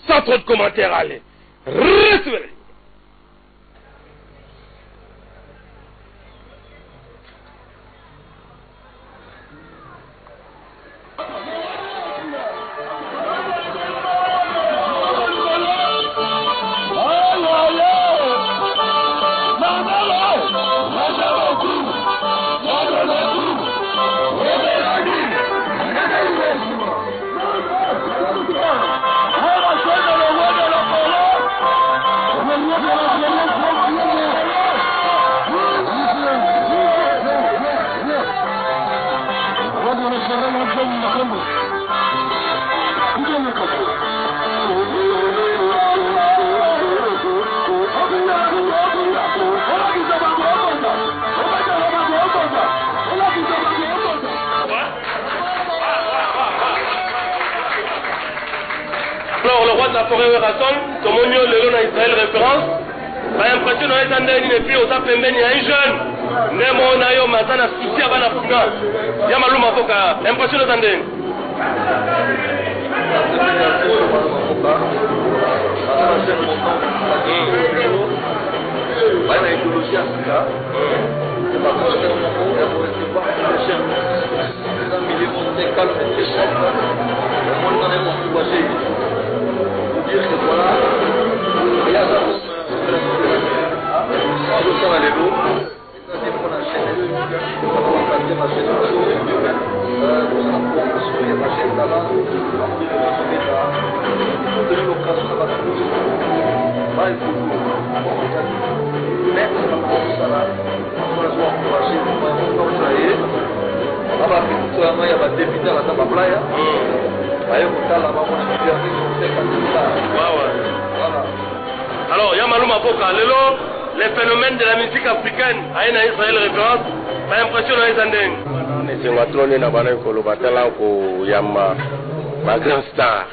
sans trop de commentaires, allez. Recevez. Hey, Alors, le roi de la forêt Werasson, comme on dit le nom d'Israël référence, a l'impression qu'on est en train de puis aux appels, il y a un jeune, Nemo Nayo Mazana Soucia Banafuna, Yamalou Mafoka, l'impression de t'entendre. Dire que voilà, il y a ça comme les lots, c'est-à-dire qu'on achète les lots, on va dire achète les lots, on achète là, on donne l'occasion de battre le loot. Là, il faut mettre ça là, on va se encourager, on va travailler. Là, il y a des députés à la playa. Alors, Yamalou Mafoka, les phénomènes de la musique africaine, à Israël référence, a l'impression de les andins. Mais c'est un trône na bana ko lo batala ko yama ma grand star.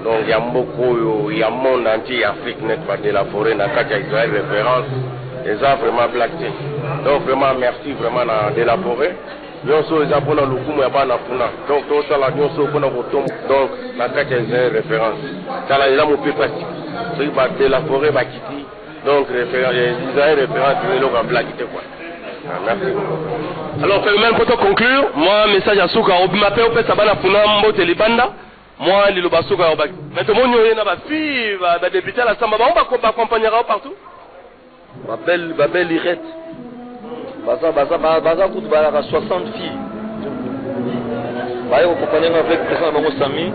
Donc il y a beaucoup, il y a monde entier Afrique net de la forêt na katia Israël référence. Les a vraiment blacké. Donc vraiment merci vraiment de la forêt. Nyonso eza pona lukumu ya bana funa. Donc tout ça là nyonso pona botom. Donc na katia Israël référence. Ça là il a mon peu pratique. So il va de la forêt va quitter. Donc référence Israël référence il est blacké quoi. Merci. Alors, même pour te conclure, moi, message à Souka, on m'appelle au Pesabana Funam, Motelibanda, moi, les Lobasuka, maintenant, nous avons une fille, va débuter à la Samba, on va accompagner partout. Babel Irette, Baza Kout Balara, 60 filles. Baye, on accompagne avec le président Bango Sami.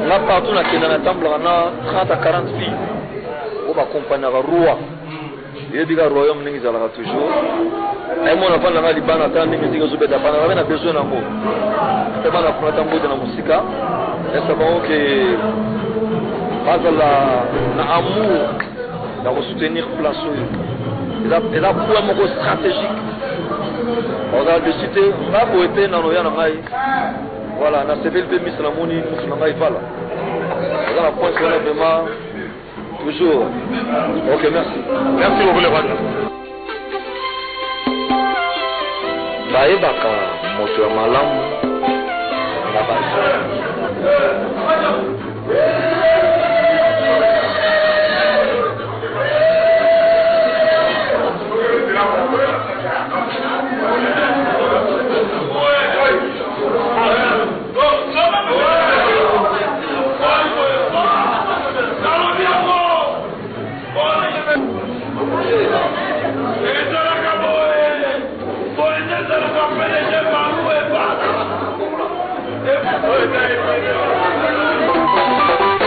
On a partout dans la table, on a 30 à 40 filles. On va accompagner le roi. Il y a des royaumes qui sont toujours. Et moi, on a fait des bandes à des musiques qui sont on a besoin d'amour. On a fait de la musique. Et c'est bon que l'amour doit soutenir la place. Et là, pour un mot stratégique, on a décidé, on a poété dans nos yanaï. Voilà, on a sévé le bémis la mouni, nous sommes là. On a la pointe vraiment. Toujours. Ok, merci. Merci beaucoup, le roi. Baebaka, moto ya malamu, na basi. Hey,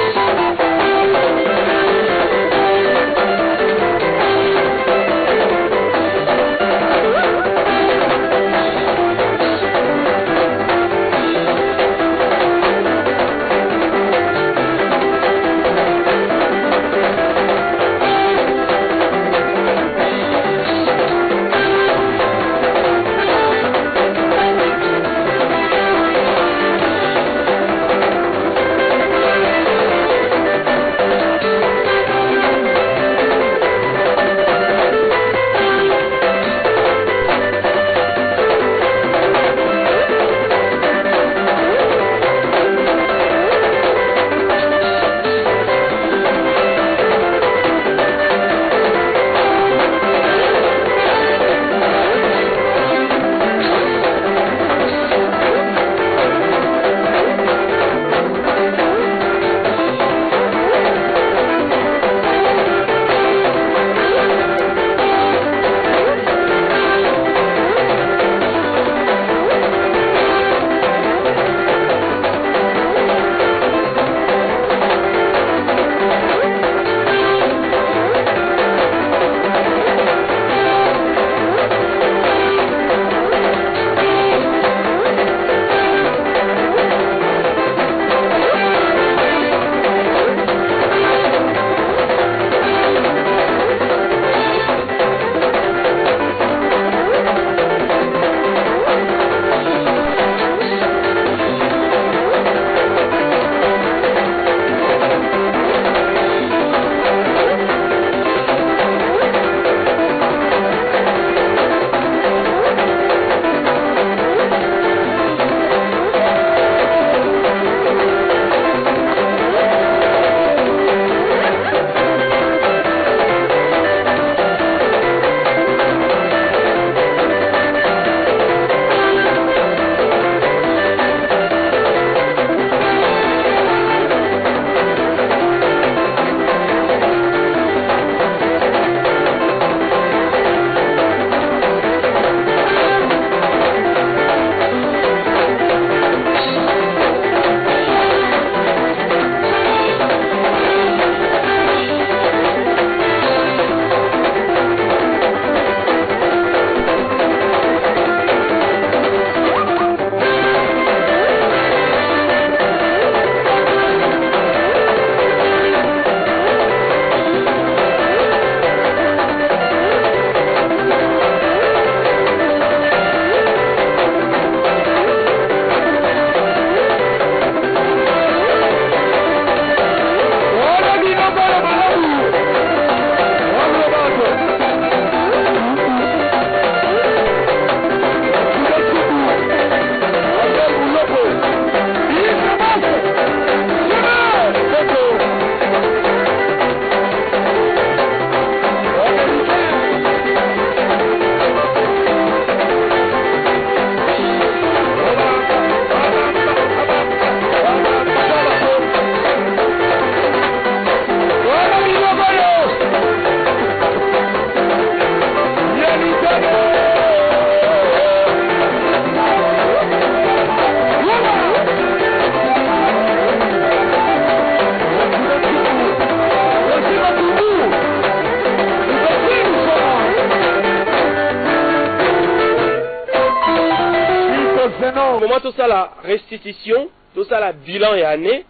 Avant tout ça, la restitution, tout ça, la bilan et année,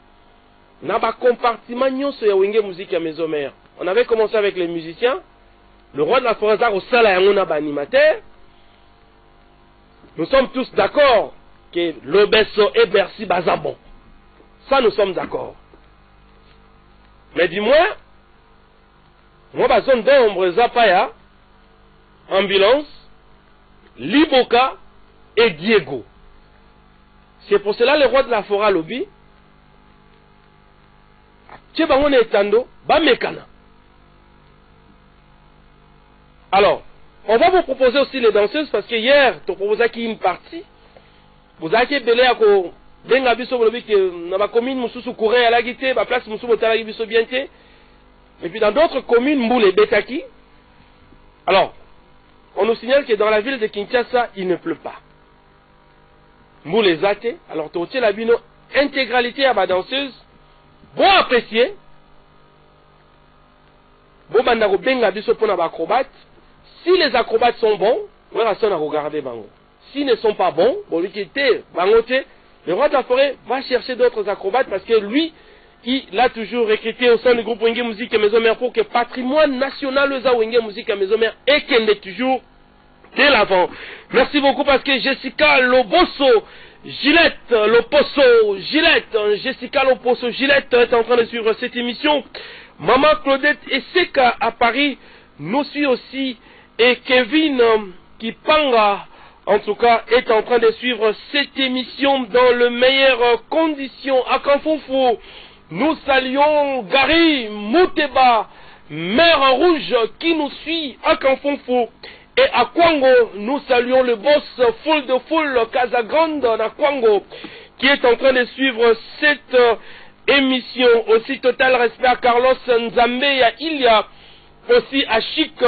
n'a pas compartiment nyonso ya wenge musique à maison mère. On avait commencé avec les musiciens. Le roi de la forêt au sala on a animateur. Nous sommes tous d'accord que l'Obesso et Bercy Bazabon. Ça, nous sommes d'accord. Mais du moins, moi, bazon d'ombre Zapaya, Ambulance, Liboka et Diego. C'est pour cela le roi de la forêt lobby. Tchebangon et Tando, Bamekana. Alors, on va vous proposer aussi les danseuses parce que hier, tu proposais une partie. Vous avez belé à ko benga biso bolobi que na ba commune mususu courir à la guité, ba place mususu botala biso bienté. Et puis dans d'autres communes Mboule Betaki. Alors, on nous signale que dans la ville de Kinshasa, il ne pleut pas. Mboule Zate, alors tu la bino intégralité à ma danseuse. Bon apprécié. Bon bandako benga biso pona ba acrobates. Si les acrobates sont bons, on va regarder bango. S'ils ne sont pas bons, le roi de la forêt va chercher d'autres acrobates parce que lui, il a toujours recruté au sein du groupe Wenge Musique et Maison Mère pour que le patrimoine national de Wenge Musique et Maison Mère et qu'elle est toujours de l'avant. Merci beaucoup parce que Jessica Lobosso, Gillette, Loposso, Gillette, Jessica Loposso, Gillette est en train de suivre cette émission. Maman Claudette Esseka à Paris nous suit aussi. Et Kevin Kipanga, en tout cas, est en train de suivre cette émission dans les meilleures conditions. À Kanfoufou, nous saluons Gary Mouteba, Mère Rouge, qui nous suit à Kanfoufou. Et à Kwango, nous saluons le boss Full de Full, Casagrande, à Kwango, qui est en train de suivre cette émission. Aussi, total respect à Carlos Nzambe, à Ilia, aussi à Chic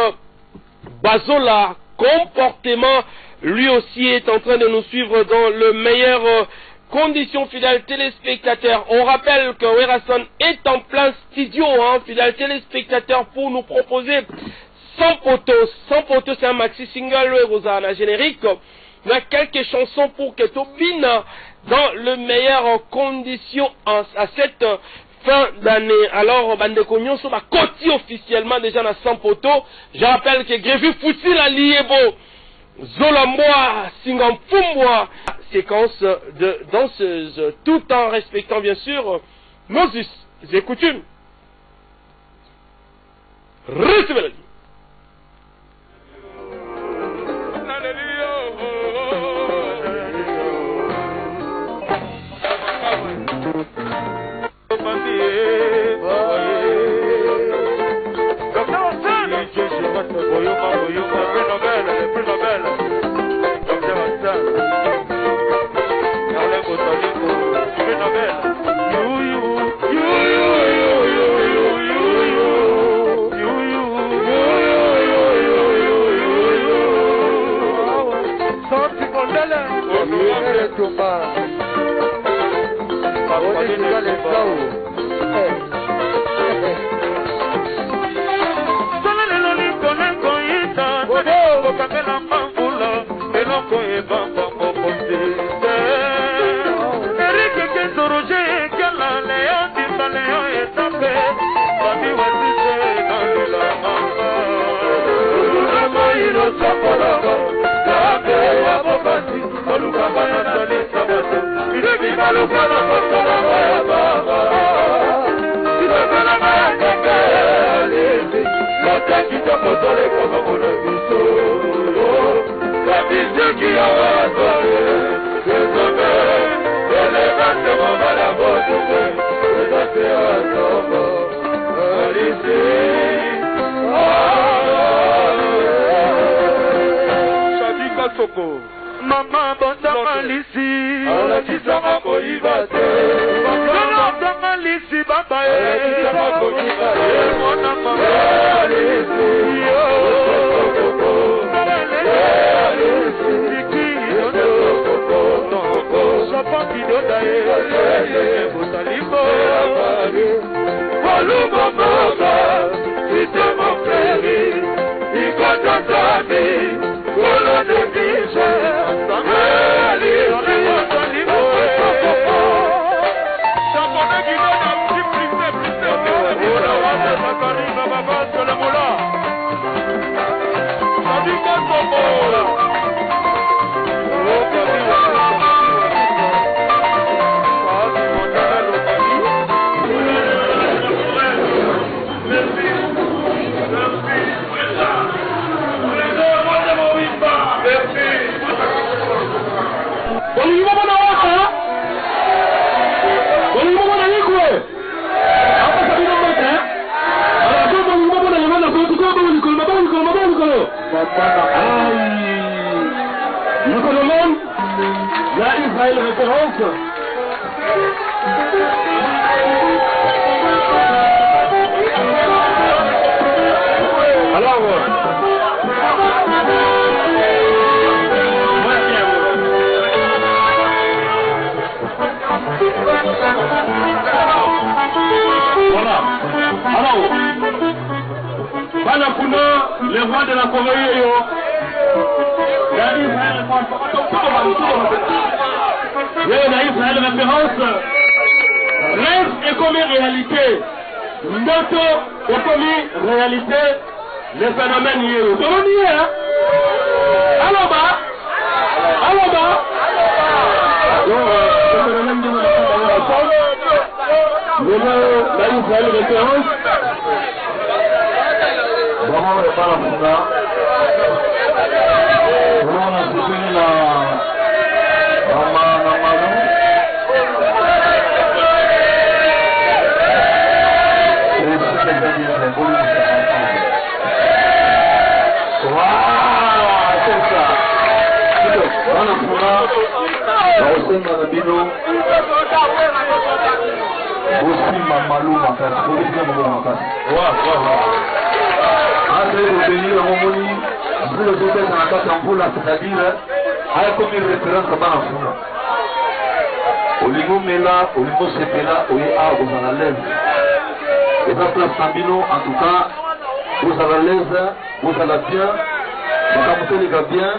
Bazola, comportement, lui aussi est en train de nous suivre dans le meilleur conditions, fidèles téléspectateurs. On rappelle que Werason est en plein studio, fidèles téléspectateurs, pour nous proposer 100 poteaux. 100 poteaux, c'est un maxi single, Rosanna générique. Il y a quelques chansons pour que Tobine dans le meilleur conditions à cette fin d'année. Alors, Bande Cognon sur la côte officiellement déjà dans 100 poteaux. Je rappelle que Grévu Foussi la Liebo, Zolamboa, Singamfumboa, séquence de danseuses, tout en respectant bien sûr nos us et coutumes. Recevez-le. Mama bondama lisi ala kisama ko ibate bondama lisi baba ala kisama ko ibate mona mama lisi yo lisi sapa kidoda e botalimbo volumo moga c'était mon frère il compte Kolo de Biche, Sameli, référence. Alors, voilà. Alors, Banapuna, le roi de la Corée, Israël référence, rêve est comme réalité, Ndoto est comme réalité, les phénomènes y est. On y est, hein? Allô, bas? Allô, bas? Donc, le phénomène de la Israël référence. Vraiment, il n'y a pas la funda. Vraiment, on a soutenu la c'est-à-dire comme une référence à Banafuna. Au niveau Mela, au niveau Sepela, au IA, vous en allez. Et dans place Sambino, en tout cas, vous allez à l'aise, vous allez bien, vous allez les gars bien,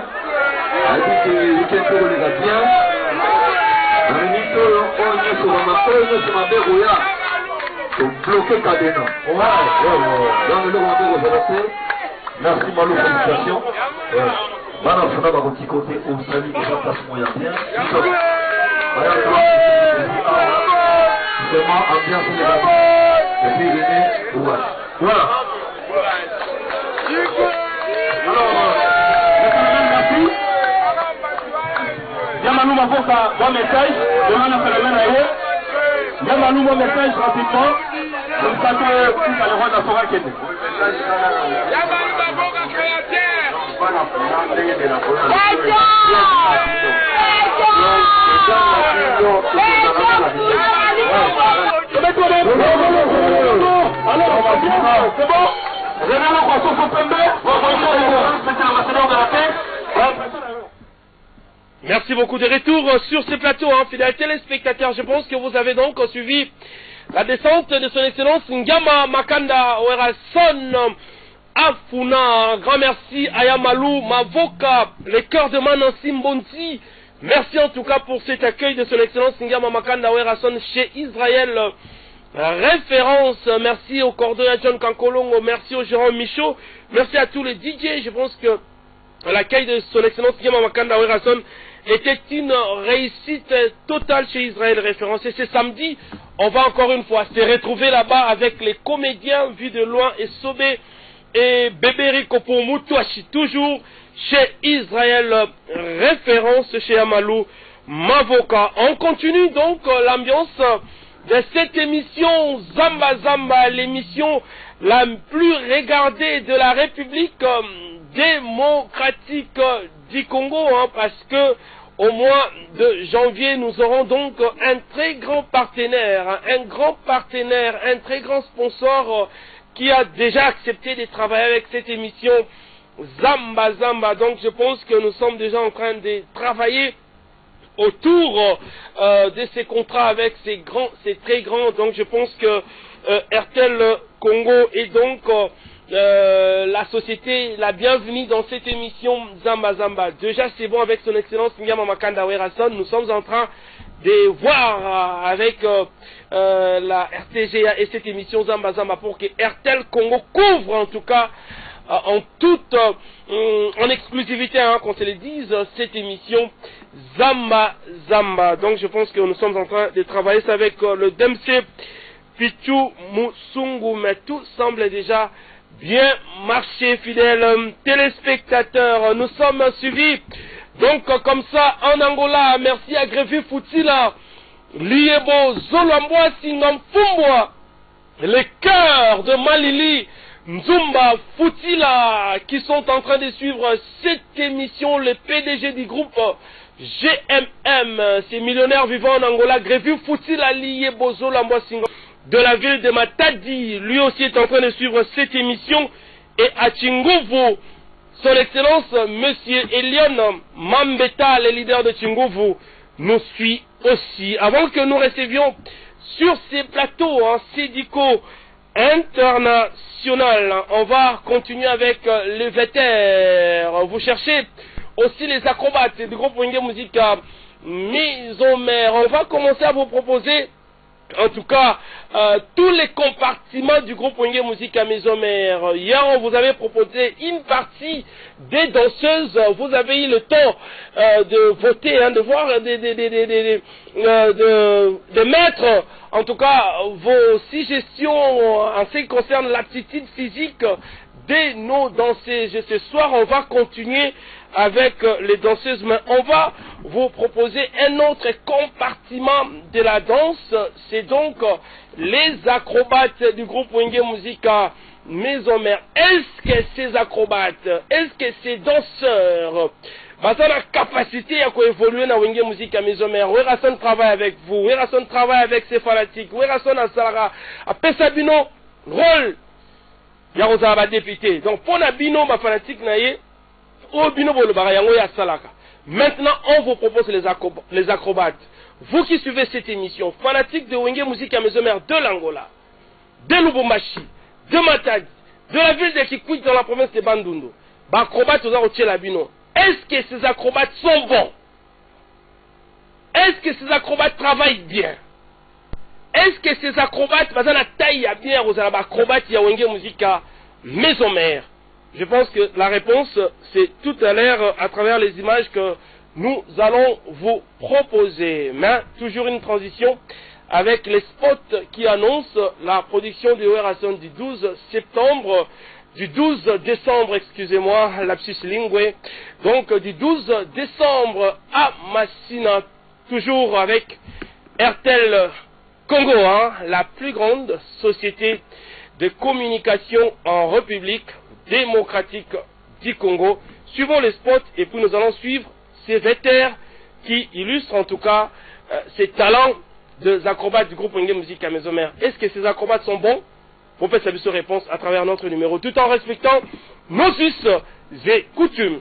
avec les week-ends les gars bien. Dans les minutes, on est sur ma bérouya. Donc bloquer Kadena. Dans le lot, on va faire. Merci Malou, félicitations. Banafuna va votre côté au salut de la place moyen bien. Vraiment ambiance les gars. Et puis René, voilà. Alors, merci. Yamalou Mavoka, bon message. Demain, on a fait le même ailleurs. Yamalou, bon message rapidement. Comme ça que tout à l'heure, on a fait un quête. Yamalou Mavoka, créateur. C'est bon? Merci beaucoup de retour sur ce plateau, hein, fidèles téléspectateurs. Je pense que vous avez donc suivi la descente de son excellence Ngama Makanda Werason Afuna. Un grand merci à Yamalou Mavoka, les cœurs de Manansi Mbonsi. Merci en tout cas pour cet accueil de son excellence Ngama Makanda Werason chez Israël Référence. Merci au coordonnateur John Kankolongo, merci au Jérôme Michaud, merci à tous les DJ. Je pense que l'accueil de son excellence Ngama Makanda Werason était une réussite totale chez Israël Référence. Et ce samedi, on va encore une fois se retrouver là-bas avec les comédiens vus de loin et Sobé et Bébéri Kopomutouachi, toujours chez Israël Référence, chez Yamalou Mavoka. On continue donc l'ambiance de cette émission Zamba Zamba, l'émission la plus regardée de la République démocratique du Congo, hein, parce que au mois de janvier, nous aurons donc un très grand partenaire, un très grand sponsor qui a déjà accepté de travailler avec cette émission Zamba Zamba. Donc je pense que nous sommes déjà en train de travailler autour de ces contrats avec ces très grands. Donc je pense que RTL Congo est donc la société la bienvenue dans cette émission Zamba Zamba. Déjà c'est bon avec son excellence Ngama Makanda Werason. Nous sommes en train de voir avec la RTGA et cette émission Zamba Zamba pour que RTL Congo couvre en tout cas en exclusivité, hein, qu'on se le dise, cette émission Zamba Zamba. Donc je pense que nous sommes en train de travailler ça avec le DMC Pichu Musungu, mais tout semble déjà bien marcher, fidèles téléspectateurs. Nous sommes suivis donc comme ça en Angola. Merci à Grévi Foutila, Liebo Zolambwa Singamfumbwa, les cœurs de Malili, Nzumba Foutila, qui sont en train de suivre cette émission, le PDG du groupe GMM, ces millionnaires vivant en Angola, Grévu Fouti Lalié Bozo Lamboasingo de la ville de Matadi, lui aussi est en train de suivre cette émission. Et à Chingovu, son excellence, monsieur Elion Mambeta, le leader de Chingovu, nous suit aussi. Avant que nous recevions sur ces plateaux syndicaux internationaux, on va continuer avec les vétérans. Vous cherchez aussi les acrobates du groupe Wenge Musica Maison Mère. On va commencer à vous proposer en tout cas tous les compartiments du groupe Wenge Musica Maison Mère. Hier on vous avait proposé une partie des danseuses. Vous avez eu le temps de voter, de voir, de mettre en tout cas vos suggestions en ce qui concerne l'aptitude physique de nos danseuses. Et ce soir on va continuer avec les danseuses, mais on va vous proposer un autre compartiment de la danse. C'est donc les acrobates du groupe Wenge Musica Maison Mère. Est-ce que ces acrobates, est-ce que ces danseurs ont la capacité à évoluer dans Wenge Musica Maison Mère? Werason travaille avec vous, Werason travaille avec ses fanatiques, Werason a Salara, a Pesabino, rôle, Yarosaba député. Donc pour Nabino, ma fanatique, maintenant, on vous propose les acrobates. Vous qui suivez cette émission, fanatiques de Wenge Musica Maison Mère de l'Angola, de Lubumbashi, de Matadi, de la ville de Kikwit dans la province de Bandundu, acrobates aux Labino. Est-ce que ces acrobates sont bons? Est-ce que ces acrobates travaillent bien? Est-ce que ces acrobates, la taille bien aux acrobates de Wenge Musica Maison Mère? Je pense que la réponse, c'est tout à l'heure à travers les images que nous allons vous proposer. Mais toujours une transition avec les spots qui annoncent la production du Werason du 12 septembre, du 12 décembre, excusez-moi, lapsus lingue. Donc du 12 décembre à Massina, toujours avec RTL Congo, la plus grande société de communication en République démocratique du Congo. Suivons les spots et puis nous allons suivre ces vétérans qui illustrent en tout cas ces talents des acrobates du groupe Wenge Musica Maison Mère. Est-ce que ces acrobates sont bons? Vous faites sa réponse à travers notre numéro tout en respectant nos us et coutumes.